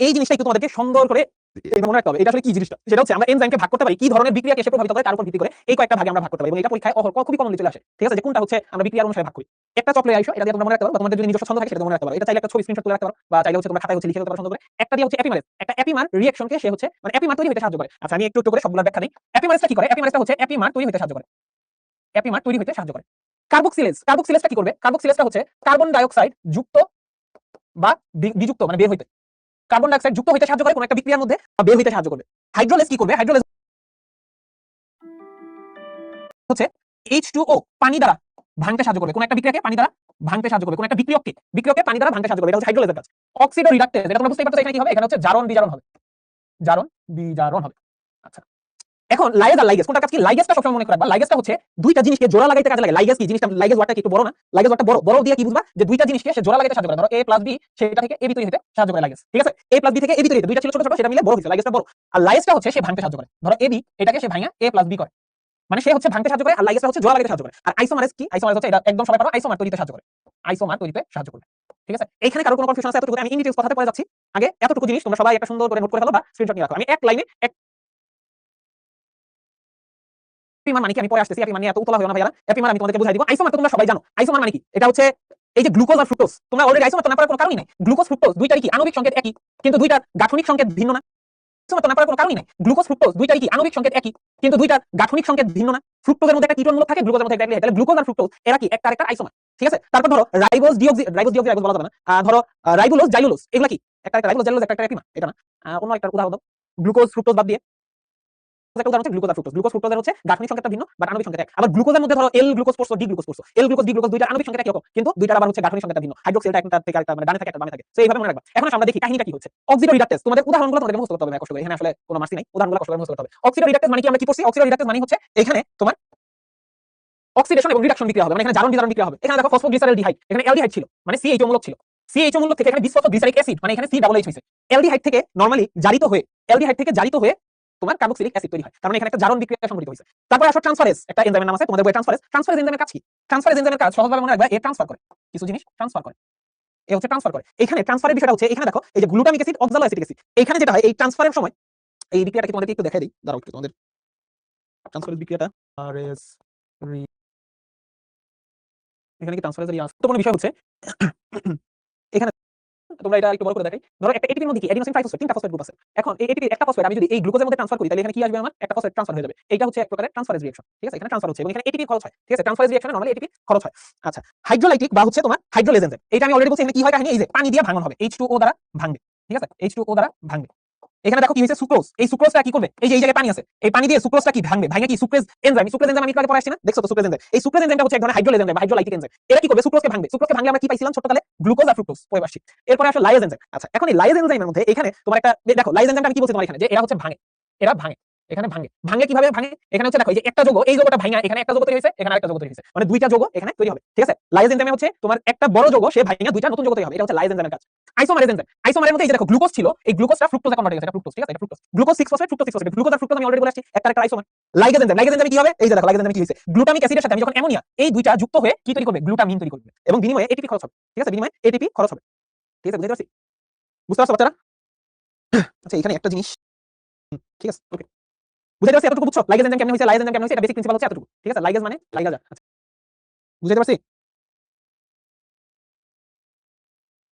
এই জিনিসটা একটু তোমাদেরকে সুন্দর করে এইভাবে মনে রাখতে হবে এটা আসলে কি জিনিসটা সেটা হচ্ছে আমরা এনজাইমকে ভাগ করতে পারি কি ধরনের বিক্রিয়াকে সে প্রভাবিত করে তার উপর ভিত্তি করে এই কয়েকটা ভাগে আমরা ভাগ করতে পারি এবং এটা পরীক্ষায় খুবই কমনলি চলে আসে ঠিক আছে যে কোনটা হচ্ছে আমরা বিক্রিয়ার অনুসারে ভাগ করি একটা চকলেট আইসো এটা দিয়ে তোমরা মনে রাখতে পারো তোমাদের যদি নিজস্ব ছন্দ থাকে সেটা মনে রাখতে পারো এটা চাইলে একটা ছবি স্ক্রিনশট তুলে রাখতে পারো বা চাইলে হচ্ছে তোমরা খাতায় হচ্ছে লিখে রাখতে পারো সুন্দর করে একটা দিয়ে হচ্ছে অ্যাপিমারেজ একটা অ্যাপিমার রিঅ্যাকশনকে সে হচ্ছে মানে অ্যাপিমার তৈরি হতে সাহায্য করে আচ্ছা আমি একটু একটু করে সবগুলো ব্যাখ্যা দিই অ্যাপিমারেজটা কি করে অ্যাপিমারেজটা হচ্ছে অ্যাপিমার তৈরি হতে সাহায্য করে অ্যাপিমার তৈরি হতে সাহায্য করে কার্বক্সিলেজটা কি করবে কার্বক্সিলেজটা হচ্ছে কার্বন ডাই অক্সাইড যুক্ত বা বিযুক্ত মানে বের হইতে কার্বন ডাই অক্সাইড যুক্ত হইতে সাহায্য করে কোন একটা বিক্রিয়ার মধ্যে বের হইতে সাহায্য করবে হাইড্রোলেজ কি করবে হাইড্রোলেজ হচ্ছে H2O পানি দ্বারা ভাঙতে সাহায্য করবে কোন একটা বিক্রিয়াকে পানি দ্বারা ভাঙতে সাহায্য করবে কোন একটা বিক্রিয়ককে পানি দ্বারা ভাঙতে সাহায্য করবে এটা হচ্ছে হাইড্রোলেজের কাজ অক্সিডো রিডাক্টেজ এটা তোমরা বুঝতেই পারছো এখানে কি হবে এখানে হচ্ছে জারণ বিজারণ হবে জারণ বিজারণ হবে আচ্ছা এখন লাইগেজ আর লাইগেজ কোনটা কাজ কি লাইগেজটা সবসময় মনে রাখবা লাইগেজটা হচ্ছে দুইটা জিনিসকে জোড়া লাগাইতে কাজে লাগে লাইগেজ কি জিনিসটা লাইগেজ ওয়াটটা কি একটু বড় না লাইগেজ ওয়াটটা বড় বড় দিয়ে কি বুঝবা যে দুইটা জিনিসকে সে জোড়া লাগাইতে সাহায্য করে ধরো A + B সেটা থেকে AB তৈরি হতে সাহায্য করে লাইগেজ ঠিক আছে A + B থেকে AB তৈরি হতে দুইটা ছিল ছোট ছোট সেটা মিলে বড় হইছে লাইগেজটা বড় আর লাইগেজটা হচ্ছে সে ভাঙতে সাহায্য করে ধরো AB এটাকে সে ভাঙা A + B করে মানে সে হচ্ছে ভাঙতে সাহায্য করে আর লাইগেজটা হচ্ছে জোড়া লাগাইতে সাহায্য করে আর আইসোমারেজ কি আইসোমারেজ হচ্ছে এটা একদম সবাই পারো আইসোমার তৈরিতে সাহায্য করে আইসোমার তৈরিতে সাহায্য করে ঠিক আছে এইখানে কারো কোনো কনফিউশন আছে এতটুকু আমি ইন ডিটেইলস কথাতে পড়ে যাচ্ছি আগে এতটুকু জিনিস তোমরা সবাই একটা সুন্দর করে নোট করে ফেলো বা স্ক্রিনশট নিয়ে রাখো আমি এক লাইনে এক এপিমার মানে কি আমি পরে আসতেছি এপিমার নিয়ে এত উতলা হইও না ভাইরা এপিমার আমি তোমাদেরকে বুঝাই দিব আইসোমার তো তোমরা সবাই জানো আইসোমার মানে কি এটা হচ্ছে এই যে গ্লুকোজ আর ফ্রুক্টোজ তোমরা অলরেডি আইসোমার তো না পারার কোনো কারণই নাই গ্লুকোজ ফ্রুক্টোজ দুইটারই কি আণবিক সংকেত একই কিন্তু দুইটার গাঠনিক সংকেত ভিন্ন না আইসোমার তো না পারার কোনো কারণই নাই গ্লুকোজ ফ্রুক্টোজ দুইটারই কি আণবিক সংকেত একই কিন্তু দুইটার গাঠনিক সংকেত ভিন্ন না ফ্রুক্টোজের মধ্যে একটা কিটোন মূলক থাকে গ্লুকোজের মধ্যে একটা তাহলে গ্লুকোজ আর ফ্রুক্টোজ এরা কি একটা আরেকটা আইসোমার ঠিক আছে তারপর ধরো রাইবোজ ডিঅক্সি বলা যাবে না ধরো রাইবোলোজ জাইলোলোজ এগুলা কি একটা রাইবোলোজ জাইলোলোজ একটা এপিমার এটা না অন্য একটা উদাহরণ দাও গ্লুকোজ ফ্রুক্টোজ বাদ দিয়ে একটা উদাহরণ হচ্ছে গ্লুকোজ আর ফ্রুক্টোজ গ্লুকোজ ফ্রুক্টোজের হচ্ছে গাঠনিক সংকেতটা ভিন্ন বাট আণবিক সংকেত এক আবার গ্লুকোজের মধ্যে ধরো এল গ্লুকোজ পড়ছো ডি গ্লুকোজ পড়ছো এল গ্লুকোজ ডি গ্লুকোজ দুইটা আণবিক সংকেত একই রকম কিন্তু দুইটার আবার হচ্ছে গাঠনিক সংকেতটা ভিন্ন হাইড্রোক্সিলটা একটা থেকে একটা মানে ডানে থাকে একটা বামে থাকে সো এইভাবে মনে রাখবা এখন আমরা দেখি কাহিনীটা কি হচ্ছে অক্সিডো রিডাক্টেজ তোমাদের উদাহরণগুলো তোমাদের মুখস্থ করতে হবে কষ্ট করে এখানে আসলে কোনো মার্সি নাই উদাহরণগুলো কষ্ট করে মুখস্থ করতে হবে অক্সিডো রিডাক্টেজ মানে কি আমরা কি পড়ছি অক্সিডো রিডাক্টেজ মানে হচ্ছে এখানে তোমার অক্সিডেশন এবং রিডাকশন বিক্রিয়া হবে মানে এখানে জারণ বিজারণ বিক্রিয়া হবে এখানে দেখো ফসফোগ্লিসারলডিহাইড এখানে অ্যালডিহাইড ছিল মানে সিএইচও মূলক ছিল সিএইচও মূলক থেকে এখানে বিসফসফোগ্লিসারিক অ্যাসিড মানে এখানে C+H হইছে অ্যালডিহাইড থেকে নরমালি জারিত হয়ে তোমার কার্বক্সিলিক অ্যাসিড তৈরি হয় তার মানে এখানে একটা জারণ বিক্রিয়া সংঘটিত হয়েছে তারপর আসো ট্রান্সফারেজ একটা এনজাইমের নাম আছে তোমাদের বই ট্রান্সফারেজ এনজাইমের কাজ কি ট্রান্সফারেজ এনজাইমের কাজ সহজভাবে মনে রাখবা এ ট্রান্সফার করে কিছু জিনিস ট্রান্সফার করে এ হচ্ছে ট্রান্সফার করে। এখানে ট্রান্সফারের বিষয়টা হচ্ছে এখানে দেখো এই যে গ্লুটামিক অ্যাসিড অক্সালোঅ্যাসিটিক অ্যাসিড, এখানে যেটা হয় এই ট্রান্সফারের সময় এই বিক্রিয়াটাকে তোমাদেরকে একটু দেখাই দিই, দাঁড়াও একটু তোমাদের ট্রান্সফারের বিক্রিয়াটা আরএস এখানে কি ট্রান্সফারের গুরুত্বপূর্ণ বিষয় হচ্ছে এখানে তোমরা এটা একটু বড় করে দেখাই। ধরো একটা এটিপির মধ্যে কি এডিনোসিন ট্রাইফসফেট, তিনটা ফসফেট গ্রুপ আছে। এখন এই এটিপির একটা ফসফেট আমি যদি এই গ্লুকোজের মধ্যে ট্রান্সফার করি তাহলে এখানে কি আসবে, আমার একটা ফসফেট ট্রান্সফার হয়ে যাবে। এটা হচ্ছে এক প্রকারের ট্রান্সফারেজ রিঅ্যাকশন, ঠিক আছে? এখানে ট্রান্সফার হচ্ছে এবং এখানে এটিপি খরচ হয়, ঠিক আছে? ট্রান্সফারেজ রিঅ্যাকশনে নরমালি এটিপি খরচ হয়। আচ্ছা, হাইড্রোলাইটিক বা হচ্ছে তোমার হাইড্রোলেজ এনজাইম, এটা আমি অলরেডি বলছি এখানে কি হয় কাহিনী, এই যে পানি দিয়ে ভাঙন হবে, H2O দ্বারা ভাঙবে, ঠিক আছে? H2O দ্বারা ভাঙবে। এখানে দেখো কি হয়েছে, সুক্রোজ। এই সুক্রোজটা কি করবে, এই যে এই জায়গায় পানি আছে, এই পানি দিয়ে সুক্রোজটা কি ভাঙবে, ভাঙে কি সুক্রেজ এনজাইম, সুক্রেজ এনজাইম আমি একটু আগে পড়ে আসছি না, দেখছো তো সুক্রেজ এনজাইম। এই সুক্রেজ এনজাইমটা হচ্ছে এক ধরনের হাইড্রোলেজ এনজাইম বা হাইড্রোলাইটিক এনজাইম। এরা কি করবে, সুক্রোজকে ভাঙবে। সুক্রোজকে ভাঙলে আমরা কি পাইছিলাম ছোটকালে, গ্লুকোজ আর ফ্রুক্টোজ পরে আসছি। এরপরে আসলে লাইজ এনজাইম। আচ্ছা, এখন এই লাইজ এনজাইমের মধ্যে এখানে তোমার একটা দেখো লাইজ এনজাইমটা আমি কি বলছি তোমার এখানে, যে এরা হচ্ছে ভাঙে, এরা ভাঙে, এখানে ভাঙে। ভাঙে কিভাবে ভাঙে, এখানে হচ্ছে দেখো এই যে একটা যৌগ, এই যৌগটা ভাঙা এখানে একটা যৌগ তৈরি হয়েছে, এখানে আরেকটা যৌগ তৈরি হয়েছে, মানে দুইটা যৌগ এখানে তৈরি হবে, ঠিক আছে? লাইজ এনজাইমে হচ্ছে তোমার একটা বড় যৌগ সে ভাঙা দুইটা নতুন যৌগ তৈরি হবে, এটা হচ্ছে লাইজ এনজাইমের কাজ। আইসোমারেজ এনজাইম, আইসোমারের মধ্যে এই যে দেখো গ্লুকোজ ছিল, এই গ্লুকোজটা ফ্রুক্টোজে কনভার্ট হয়ে গেছে, এটা ফ্রুক্টোজ, ঠিক আছে? এটা fructose, glucose 6 phosphate, fructose 6 phosphate. Glucose আর ফ্রুক্টোজ আমি অলরেডি বলে আসছি, একটা একটা আইসোমার। লাইগেজ এনজাইম, লাইগেজ এনজাইমে কি হবে, এই যে দেখো লাইগেজ এনজাইমে কি হইছে, গ্লুটামিক অ্যাসিডের সাথে আমি যখন অ্যামোনিয়া, এই দুইটা যুক্ত হয়ে কি তৈরি করবে, গ্লুটামিন তৈরি করবে এবং বিনিময়ে এটিপি খরচ হবে, ঠিক আছে? বিনিময়ে এটিপি খরচ হবে, ঠিক আছে? বুঝতে পারছি, বুঝতে পারছো বাচ্চারা? আচ্ছা, এখানে একটা জিনিস, ঠিক আছে, ওকে, বুঝতে পারছি এতটুকু, বুঝছো লাইগেজ এনজাইম কেমন হইছে, লাইগেজ এনজাইম কেমন হইছে, এটা বেসিক প্রিন্সিপাল হচ্ছে এতটুকু, ঠিক আছে? লাইগেজ মানে লাইগাজা, আচ্ছা বুঝতে পারছি।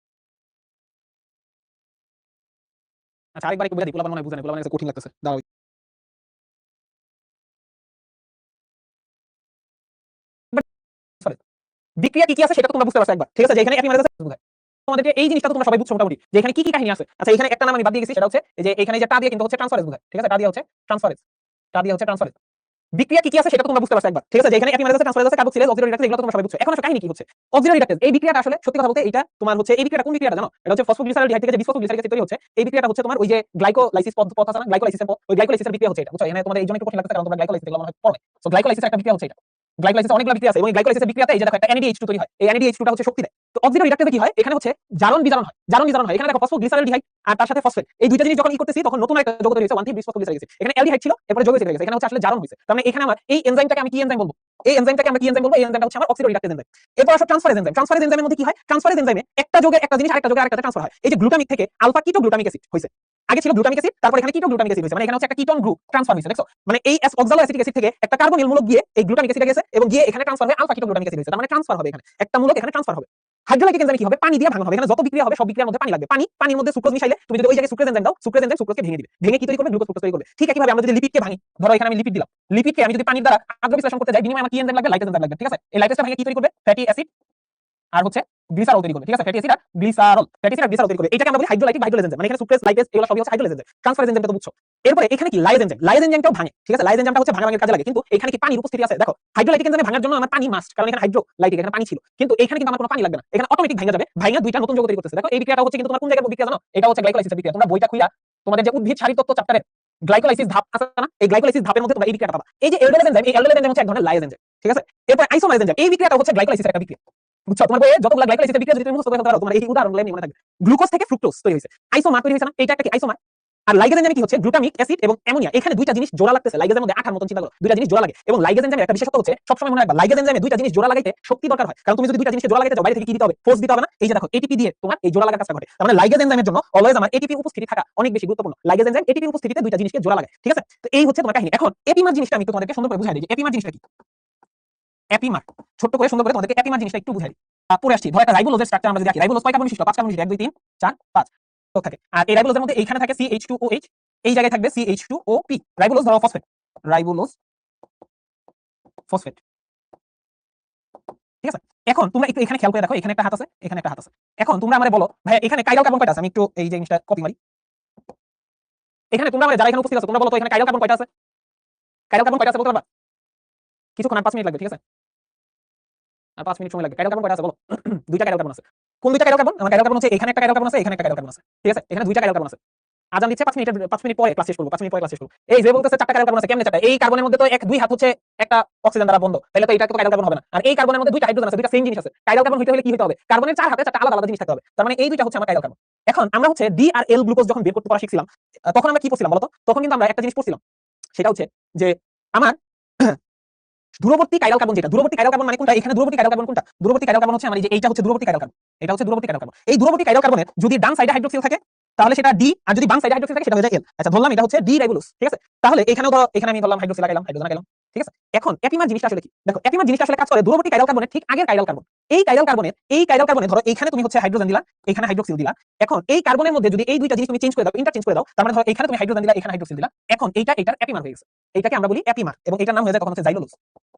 আচ্ছা, আরেকবার একটু বুঝাই দিই, পোলাপান মনে হয় বুঝে না, পোলাপানের কাছে কঠিন লাগতেছে, দাঁড়াও। সরি, বিক্রিয়া কি কি আছে সেটা তো তোমরা বুঝতে পারছো একবার, ঠিক আছে? যে এখানে এপিমারেজ আছে বুঝায় তোমাদেরকে এই জিনিসটা তো তোমরা সবাই বুঝছো মোটামুটি, যে এখানে কি কি কাহিনী আছে। আচ্ছা, এখানে একটা নাম আমি বাদ দিয়ে গেছি, সেটা হচ্ছে এই যে এখানে যে টা দিয়ে কিন্তু হচ্ছে ট্রান্সফারেজ বুঝায়, ঠিক আছে? টা দিয়ে হচ্ছে ট্রান্সফারেজ, টা দিয়ে হচ্ছে ট্রান্সফারেজ। বিক্রিয়া কি কি আছে সেটা তোমরা বুঝতে পারছো একবার, ঠিক আছে? যে এখানে এপিমারেজ আছে, ট্রান্সফারেজ আছে, কার্বক্সিলেজ, অক্সিডারি রিডাকটেজ, এগুলো তোমরা সবাই বুঝছো। এখন আসলে কাহিনী কি হচ্ছে, অক্সিডারি রিডাকটেজ, এই বিক্রিয়াটা আসলে সত্যি কথা বলতে এটা তোমার হচ্ছে এই বিক্রিয়াটা কোন বিক্রিয়াটা জানো, এটা হচ্ছে ফসফোগ্লিসারোডিহাইড থেকে যে বিসফসফোগ্লিসারিক অ্যাসিড তৈরি হচ্ছে, এই বিক্রিয়াটা হচ্ছে তোমার ওই যে গ্লাইকোলাইসিস পথ আছে না, গ্লাইকোলাইসিসের পথ, ওই গ্লাইকোলাইসিসের বিক্রিয়া হচ্ছে এটা, বুঝছো? এখানে তোমাদের এই জন্য একটু কঠিন লাগছে কারণ তোমরা গ্লাইকোলাইসিস এগুলো মনে হয় পড়ে। সো গ্লাইকোলাইসিসের একটা বিক্রিয়া হচ্ছে এটা, গ্লাইকোলাইসিসে অনেকগুলো বিক্রিয়া আছে এবং এই গ্লাইকোলাইসিসের বিক্রিয়াতে এই যে দেখো একটা NADH2 তৈরি হয়, এই NADH2 টা হচ্ছে শক্তি দেয়। তো অক্সিডারি রিডাকটেজে কি হয়, এখানে হচ্ছে জারণ বিজারণ হয়, জারণ বিজারণ হয়। এখানে দেখো ফসফোগ্লিসারোডিহাইড আর তার সাথে ফসফেট, এই দুইটা জিনিস যখন করতেছি তখন নতুন একটা যৌগ তৈরি হয়েছে, 1,3-বিসফসফোগ্লিসারিক অ্যাসিড। এখানে অ্যালডিহাইড ছিল, এরপরে যৌগ তৈরি হয়ে গেছে, এখানে হচ্ছে আসলে জারণ হয়েছে। তার মানে এখানে আমার এই এনজাইমটাকে আমি কি এনজাইম বলবো, এই এনজাইমটাকে আমরা কি এনজাইম বলবো, এই এনজাইমটা হচ্ছে আমার অক্সিডারি রিডাকটেজ এনজাইম। এরপর আসলে ট্রান্সফারেজ এনজাইম, ট্রান্সফারেজ এনজাইমের মধ্যে কি হয়, ট্রান্সফারেজ এনজাইমে একটা যৌগের একটা জিনিস আরেকটা যৌগে আরেকটাতে ট্রান্সফার হয়। এই যে গ্লুটামিক থেকে আলফা কিটো গ্লুটামিক অ্যাসিড হয়েছে, আগে ছিল গ্লুটামিক অ্যাসিড, তারপর এখানে কিটো গ্লুটামিক অ্যাসিড হয়েছে, মানে এখানে হচ্ছে একটা কিটোন গ্রুপ ট্রান্সফার হয়েছে, দেখছো? মানে এই অক্সালোঅ্যাসিটিক অ্যাসিড থেকে একটা কার্বনিল মূলক গিয়ে এই গ্লুটামিক অ্যাসিডে গেছে এবং গিয়ে এখানে ট্রান্সফার হয়ে আলফা কিটো গ্লুটামিক অ্যাসিড হয়েছে, তার মানে ট্রান্সফার হবে, এখানে একটা মূলক এখানে ট্রান্সফার হবে। হাইড্রোলাইটিক এনজাইম কি হবে, পানি দিয়ে ভাঙা হবে। এখানে যত বিক্রিয়া হবে সব বিক্রিয়ার মধ্যে পানি লাগবে, পানির মধ্যে সুক্রোজ মিশাইলে তুমি যদি ওই জায়গায় সুক্রেজ এনজাইম দাও, সুক্রেজ এনজাইম সুক্রোজকে ভেঙে দিবে, ভেঙে কি তৈরি করবে, গ্লুকোজ ফ্রুক্টোজ তৈরি করবে। ঠিক একইভাবে আমরা যদি লিপিডকে ভাঙি, ধরো এখানে আমি লিপিড দিলাম, লিপিডকে আমি যদি পানির দ্বারা আদ্র বিশ্লেষণ করতে যাই, বিনিময়ে আমার কি এনজাইম লাগবে, লাইপেজ এনজাইম লাগবে, ঠিক আছে? এই লাইপেজটা ভেঙে কি তৈরি করবে, ফ্যাটি অ্যাসিড আর হচ্ছে গ্লিসারল তৈরি করবে, ঠিক আছে? ফ্যাটি অ্যাসিড আর গ্লিসারল, ফ্যাটি অ্যাসিড আর গ্লিসারল তৈরি করবে, এটাকে আমরা বলি হাইড্রোলাইটিক হাইড্রোলেজ এনজাইম। মানে এখানে সুক্রেজ লাইপেজ এগুলো সবই হচ্ছে হাইড্রোলেজ এনজাইম। ট্রান্সফারেজ এনজাইমটা তো বুঝছো। এরপরে এখানে কি লাইজ এনজাইম, লাইজ এনজাইমটাও ভাঙে, ঠিক আছে? লাইজ এনজাইমটা হচ্ছে ভাঙার কাজে লাগে, কিন্তু এখানে কি পানির উপস্থিতি আছে, দেখো হাইড্রোলাইটিক এনজাইমে ভাঙার জন্য আমার পানি মাস্ট, কারণ এখানে হাইড্রোলাইটিক, এখানে পানি ছিল, কিন্তু এখানে কিন্তু আমার কোনো পানি লাগবে না, এখানে অটোমেটিক ভাঙা যাবে, ভাঙা দুইটা নতুন যৌগ তৈরি করতেছে। দেখো এই বিক্রিয়াটা হচ্ছে কিন্তু তোমার কোন জায়গায় বিক্রিয়া জানো, এটা হচ্ছে গ্লাইকোলাইসিসের বিক্রিয়া। তোমরা বইটা খুইলা তোমাদের যে উদ্ভিদ শারীরতত্ত্ব চ্যাপ্টারে গ্লাইকোলাইসিস ধাপ আছে না, এই গ্লাইকোলাইসিস ধাপের মধ্যে তোমরা এই বিক্রিয়াটা পাবা। এই যে এলডোলেজ এনজাইম, এই এলডোলেজ এনজাইম হচ্ছে এক ধরনের লাইজ এনজাইম, ঠিক আছে? এরপর আইসোমারেজ এনজাইম, এই বিক্রিয়াটা হচ্ছে গ্লাইকোলাইসিসের একটা বিক্রিয়া, বুঝছো? তোমার বইয়ে যতগুলো গ্লাইকোলাইসিসের বিক্রিয়া যদি তুমি মুখস্থ করে ফেলতে পারো, তোমার এই উদাহরণগুলো এমনি মনে থাকবে। গ্লুকোজ থেকে ফ্রুক্টোজ তৈরি হয়েছে, আইসোমার তৈরি হয়েছে না, এইটা একটা কি আইসোমার। আর লাইগেজ এনজাইমে কি হচ্ছে, গ্লুটামিক অ্যাসিড এবং অ্যামোনিয়া, এখানে দুইটা জিনিস জোড়া লাগতেছে, লাইগেজের মধ্যে আঠার মতন চিন্তা করো, দুইটা জিনিস জোড়া লাগে। এবং লাইগেজ এনজাইমের একটা বিশেষত্ব হচ্ছে, সবসময় মনে রাখবা, লাইগেজ এনজাইমে দুইটা জিনিস জোড়া লাগাইতে শক্তি দরকার হয়, কারণ তুমি যদি দুইটা জিনিসকে জোড়া লাগাইতে চাও, বাইরে থেকে কি দিতে হবে, ফোর্স দিতে হবে না? এই যে দেখো এটিপি দিয়ে তোমার এই জোড়া লাগার কাজটা ঘটে। তার মানে লাইগেজ এনজাইমের জন্য অলওয়েজ আমার এটিপি উপস্থিতি থাকা অনেক বেশি গুরুত্বপূর্ণ। লাইগেজ এনজাইম এটিপি উপস্থিতিতে দুইটা জিনিসকে জোড়া লাগায়, ঠিক আছে? তো এই হচ্ছে তোমার কাহিনী। এখন এপিমার জিনিসটা আমি একটু তোমাদেরকে সুন্দর করে বুঝাই দিই, যে এপিমার জিনিসটা কি। এপিমার ছোট করে সুন্দর করে তোমাদেরকে এপিমার জিনিসটা একটু বুঝাই দিই। পরে আসছি, ধরো একটা রাইবোলোজের স্ট্রাকচার আমরা যদি দেখি, রাইবোলোজ কয় কার্বন বিশিষ্ট, 5 কার্বন বিশিষ্ট, 1 2 3 4 5 তো থাকে। আর এই রাইবোলোজের মধ্যে এইখানে থাকে CH2OH, এই জায়গায় থাকবে CH2OP। রাইবোলোজ ধরো ফসফেট, রাইবোলোজ ফসফেট, ঠিক আছে? এখন তোমরা একটু এখানে খেয়াল করে দেখো, এখানে একটা হাত আছে, এখানে একটা হাত আছে। এখন তোমরা আমারে বলো ভাই এখানে কাইরাল কার্বন কয়টা আছে, আমি একটু এই যে জিনিসটা কপি মারি। এখানে তোমরা যারা এখানে উপস্থিত আছো তোমরা বলো তো এখানে কাইরাল কার্বন কয়টা আছে, কাইরাল কার্বন কয়টা আছে বলতে পারবা? কিছুক্ষণ, আর 5 মিনিট লাগবে, ঠিক আছে? আর 5 মিনিট সময় লাগবে। কাইরাল কার্বন কয়টা আছে বলো? দুইটা কাইরাল কার্বন আছে। কোন দুইটা কাইরাল কার্বন? আমার কাইরাল কার্বন হচ্ছে এখানে একটা কাইরাল কার্বন আছে, এখানে একটা কাইরাল কার্বন আছে, ঠিক আছে? এখানে দুইটা কাইরাল কার্বন আছে। আজান দিচ্ছে 5 মিনিট পরে ক্লাস শেষ করব, 5 মিনিট পরে ক্লাস শেষ করব। এই যে বলতেছে চারটা কাইরাল কার্বন আছে, কেমনে চারটা? এই কার্বনের মধ্যে তো এক দুই হাত হচ্ছে একটা অক্সিজেন দ্বারা বন্ধ, তাহলে তো এটা তো কাইরাল কার্বন হবে না। আর এই কার্বনের মধ্যে দুইটা হাইড্রোজেন আছে, দুইটা সেম জিনিস আছে। কাইরাল কার্বন হইতে হলে কি হইতে হবে, কার্বনের চার হাতে চারটা আলাদা আলাদা জিনিস থাকতে হবে। তার মানে এই দুইটা হচ্ছে আমার কাইরাল কার্বন। এখন আমরা হচ্ছে ডি আর এল গ্লুকোজ যখন বের করতে পড়া শিখছিলাম, তখন আমরা কি পড়ছিলাম বলতো? তখন কিন্তু আমরা একটা জিনিস পড়ছিলাম, সেটা হচ্ছে যে আমার দূরবর্তী কাইরাল কার্বন যেটা, দূরবর্তী কাইরাল কার্বন মানে কোনটা? এখানে দূরবর্তী কাইরাল কার্বন কোনটা? দূরবর্তী কাইরাল কার্বন হচ্ছে আমার এই যে এইটা হচ্ছে দূরবর্তী কাইরাল কার্বন, এটা হচ্ছে দূরবর্তী কাইরাল কার্বন। এই দূরবর্তী কাইরাল কার্বনের যদি ডান সাইডে হাইড্রোক্সিল থাকে তাহলে সেটা ডি, আর যদি বাম সাইডে হাইড্রোক্সিল থাকে সেটা হয়ে যায় এল। আচ্ছা ধরলাম এটা হচ্ছে ডি রাইবোলোস, ঠিক আছে? তাহলে এখানেও ধরো, এখানে আমি ধরলাম হাইড্রোক্সিল লাগাইলাম, হাইড্রোজেন লাগাইলাম, ঠিক আছে? এখন এপিমার জিনিসটা আসলে কি? দেখো এপিমার জিনিসটা আসলে কাজ করে দূরবর্তী কাইরাল কার্বনের ঠিক আগের কাইরাল কার্বন। এই কাইরাল কার্বনে ধরো এখানে তুমি হচ্ছে হাইড্রোজেন দিলা, এখানে হাইড্রোক্সিল দিলা। এখন এই কার্বনের মধ্যে যদি এই দুইটা জিনিস তুমি চেঞ্জ করে দাও, ইন্টারচেঞ্জ করে দাও, তার মানে ধরো এখানে তুমি হাইড্রোজেন দিলা, এখানে হাইড্রোক্সিল দিলা। এখন এইটা এটার এপিমার হয়ে গেছে। এইটাকে আমরা বলি এপিমার, এবং এটার নাম হয়ে যায় তখন হচ্ছে জাইলোলোজ।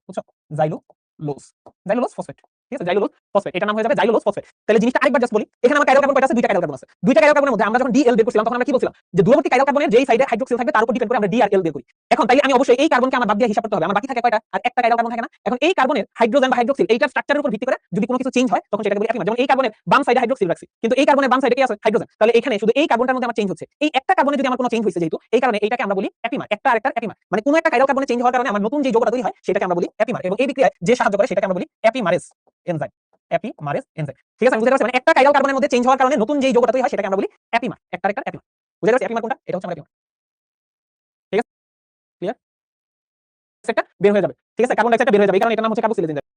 বুঝছো? জাইলোলোজ, জাইলোলোজ ফসফেট, ঠিক আছে? জাইলোলোজ ফসফেট, এটার নাম হয়ে যাবে জাইলোলোজ ফসফেট। তাহলে জিনিসটা আরেকবার জাস্ট বলি, এখানে আমার কাইরাল কার্বন কয়টা আছে? দুইটা কাইরাল কার্বন আছে। দুইটা কাইরাল কার্বনের মধ্যে আমরা যখন ডি এল বের করছিলাম তখন আমরা কি বলছিলাম? যে দূরবর্তী কাইরাল কার্বনের যেই সাইডে হাইড্রোক্সিল থাকবে তার উপর ডিপেন্ড করে আমরা ডি আর এল বের করি। এখন তাইলে আমি অবশ্যই এই কার্বনকে আমার বাদ দিয়ে হিসাব করতে হবে। আমার বাকি থাকে কয়টা? আর একটা কাইরাল কার্বন থাকে না? এখন এই কার্বনের হাইড্রোজেন বা হাইড্রোক্সিল এইটার স্ট্রাকচারের উপর ভিত্তি করে যদি কোনো কিছু চেঞ্জ হয় তখন সেটাকে বলি এপিমার। যেমন এই কার্বনের বাম সাইডে হাইড্রোক্সিল রাখছি, কিন্তু এই কার্বনের বাম সাইডে কি আছে? হাইড্রোজেন। তাহলে এখানে শুধু এই কার্বনটার মধ্যে আমার চেঞ্জ হচ্ছে। এই একটা কার্বনে যদি আমার কোনো চেঞ্জ হইছে যেহেতু, এই কারণে এইটাকে আমরা বলি এপিমার। একটা আরেকটার এপিমার, মানে কোনো একটা কাইরাল কার্বনে চেঞ্জ হওয়ার কারণে আমার নতুন যে যৌগটা তৈরি হয় সেটাকে আমরা বলি এপিমার, এবং এই বিক্রিয়ায় যে সাহায্য করে সেটাকে আমরা বলি এপিমারেজ এনজাইম। এপিমারেজ এনজাইম, ঠিক আছে? আমি বুঝতে পারছি, মানে একটা কাইরাল কার্বনের মধ্যে চেঞ্জ হওয়ার কারণে নতুন যে যৌগটা তৈরি হয় সেটাকে আমরা বলি এপিমার, একটা আরেকটার এপিমার। বুঝতে পারছি এপিমার কোনটা? এটা হচ্ছে আমার এপিমার, ঠিক আছে? ক্লিয়ার? একটা বের হয়ে যাবে, ঠিক আছে? কার্বন ডাইঅক্সাইডটা বের হয়ে যাবে, এই কারণে এটার নাম হচ্ছে কার্বক্সিলেজ এনজাইম।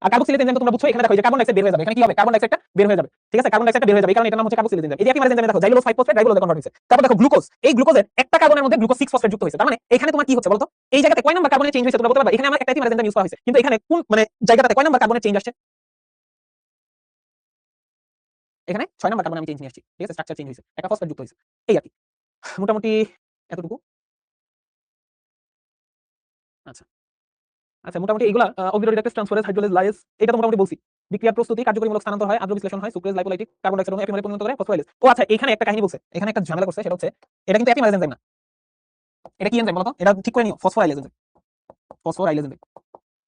আর কার্বক্সিলেজ এনজাইম তো তোমরা বুঝছো, এখানে দেখো এই যে কার্বন ডাইঅক্সাইড বের হয়ে যাবে, এখানে কি হবে? কার্বন ডাইঅক্সাইডটা বের হয়ে যাবে, ঠিক আছে? কার্বন ডাইঅক্সাইডটা বের হয়ে যাবে, এই কারণে এটার নাম হচ্ছে কার্বক্সিলেজ এনজাইম। এই যে এপিমারেজ এনজাইমে দেখো জাইলোলোজ 5 ফসফেট রাইবোলোজে কনভার্ট হইছে। তারপর দেখো গ্লুকোজ, এই গ্লুকোজের একটা কার্বনের মধ্যে গ্লুকোজ 6 ফসফেট যুক্ত হইছে। তার মানে এখানে তোমার কি হচ্ছে বলতো? এই জায়গাতে কয় নাম্বার কার্বনের চেঞ্জ হইছে তোমরা বলতে পারবা? এখানে আমার একটা এপিমারেজ এনজাইম ইউজ করা হইছে, কিন্তু এখানে কোন মানে জায়গাটাতে কয় নাম্বার কার্বনের চেঞ্জ আসছে? এখানে 6 নাম্বার কার্বনে আমি চেঞ্জ নিয়ে আসছি, ঠিক আছে? স্ট্রাকচার চেঞ্জ হইছে, একটা ফসফেট যুক্ত হইছে, এই আর কি। মোটামুটি এতটুকু। আচ্ছা আচ্ছা, মোটামুটি এগুলা অক্সিডারি রিডাকটেস ট্রান্সফারেজ হাইড্রোলাইজ লাইজ এটা তো মোটামুটি বলছি। বিক্রিয়ার প্রস্তুতি, কার্যকরীমূলক স্থানান্তর হয়, আদ্র বিশ্লেষণ হয়, সুক্রেজ লাইপোলাইটিক কার্বন ডাইঅক্সাইড অনু এপিমারে পরিণত করে ফসফোরাইলেজ। ও আচ্ছা, এখানে একটা কাহিনী বলছে, এখানে একটা ঝামেলা করছে, সেটা হচ্ছে এটা কিন্তু এপিমারেজ এনজাইম না। এটা কি এনজাইম বলতো? এটা ঠিক করে নিও, ফসফোরাইলেজ এনজাইম। ফসফোরাইলেজ এনজাইম,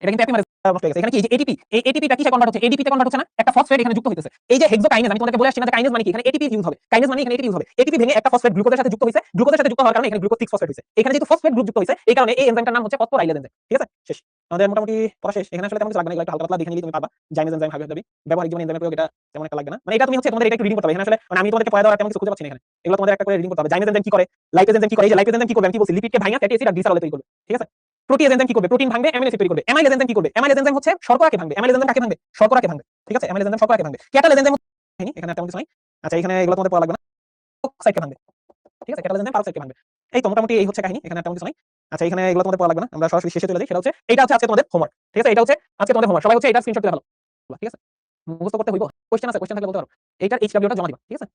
এটা কিন্তু এপিমারেজ নষ্ট হয়ে গেছে। এখানে কি এই যে এটিপি, এই এটিপিটা কিসে কনভার্ট হচ্ছে? এডিপি তে কনভার্ট হচ্ছে না, একটা ফসফেট এখানে যুক্ত হইতেছে। এই যে হেক্সোকাইনেজ, আমি তোমাদেরকে বলে আসছি না যে কাইনেজ মানে কি? এখানে এটিপি ইউজ হবে, কাইনেজ মানে এখানে এটিপি ইউজ হবে। এটিপি ভেঙে একটা ফসফেট গ্লুকোজের সাথে যুক্ত হইছে, গ্লুকোজের সাথে যুক্ত হওয়ার কারণে এখানে গ্লুকোজ 6 ফসফেট হইছে। এখানে যেহেতু ফসফেট গ্রুপ যুক্ত হইছে এই কারণে এই এনজাইমটার নাম হচ্ছে ফসফোরাইলেজ এনজাইম, ঠিক আছে? শেষ, আমাদের মোটামুটি পড়া শেষ। এখানে আসলে তেমন কিছু লাগবে না, এগুলো একটু হালকা পাতলা দেখে নিলেই তুমি পারবা। জাইমেজ এনজাইম, হাইব্রিড দাবি, ব্যবহারিক জীবনে এনজাইমের প্রয়োগ, এটা তেমন একটা লাগবে না। মানে এটা তুমি হচ্ছে তোমাদের এটা একটু রিডিং করতে হবে। এখানে আসলে মানে আমি তোমাদেরকে পড়া দেওয়ার তেমন কিছু খুঁজে পাচ্ছি না এখানে। এগুলো তোমাদের একটা করে রিডিং করতে হবে। জাইমেজ এনজাইম কি করে, লাইপেজ এনজাইম কি করে, এই যে লাইপেজ এনজাইম কি করবে আমি কি বলছি? লিপিডকে ভাঙা ফ্যাটি অ্যাসিড আর গ্লিসারল তৈরি করবে, ঠিক আছে? প্রোটিয়েজ এনজাইম কি করবে? প্রোটিন ভাঙবে, অ্যামাইনো অ্যাসিড তৈরি করবে। অ্যামাইলেজ এনজাইম কি করবে? অ্যামাইলেজ এনজাইম হচ্ছে শর্করাকে ভাঙবে। অ্যামাইলেজ এনজাইম কাকে ভাঙবে? শর্করাকে ভাঙবে, ঠিক আছে? অ্যামাইলেজ এনজাইম শর্করাকে ভাঙবে। ক্যাটালেজ এনজাইম এখানে তেমন কিছু নাই। আচ্ছা, এখানে এগুলো তোমাদের পড়া লাগবে না। অক্সাইডকে ভাঙবে, ঠিক আছে? ক্যাটালেজ এনজাইম পারঅক্সাইডকে ভাঙবে। এই তো মোটামুটি এই হচ্ছে কাহিনী, এখানে তেমন কিছু নাই। আচ্ছা, এখানে এগুলো তোমাদের পড়া লাগবে না, আমরা সরাসরি শেষে চলে যাই। সেটা হচ্ছে এইটা হচ্ছে আজকে তোমাদের হোমওয়ার্ক, ঠিক আছে? এটা হচ্ছে আজকে তোমাদের হোমওয়ার্ক। সবাই হচ্ছে এটা স্ক্রিনশট তুলে ভালো, ঠিক আছে? মুখস্থ করতে হইব। কোশ্চেন আছে, কোশ্চেন থাকলে বলতে পারো। এইটার এইচডব্লিউটা জমা দিবা, ঠিক আছে?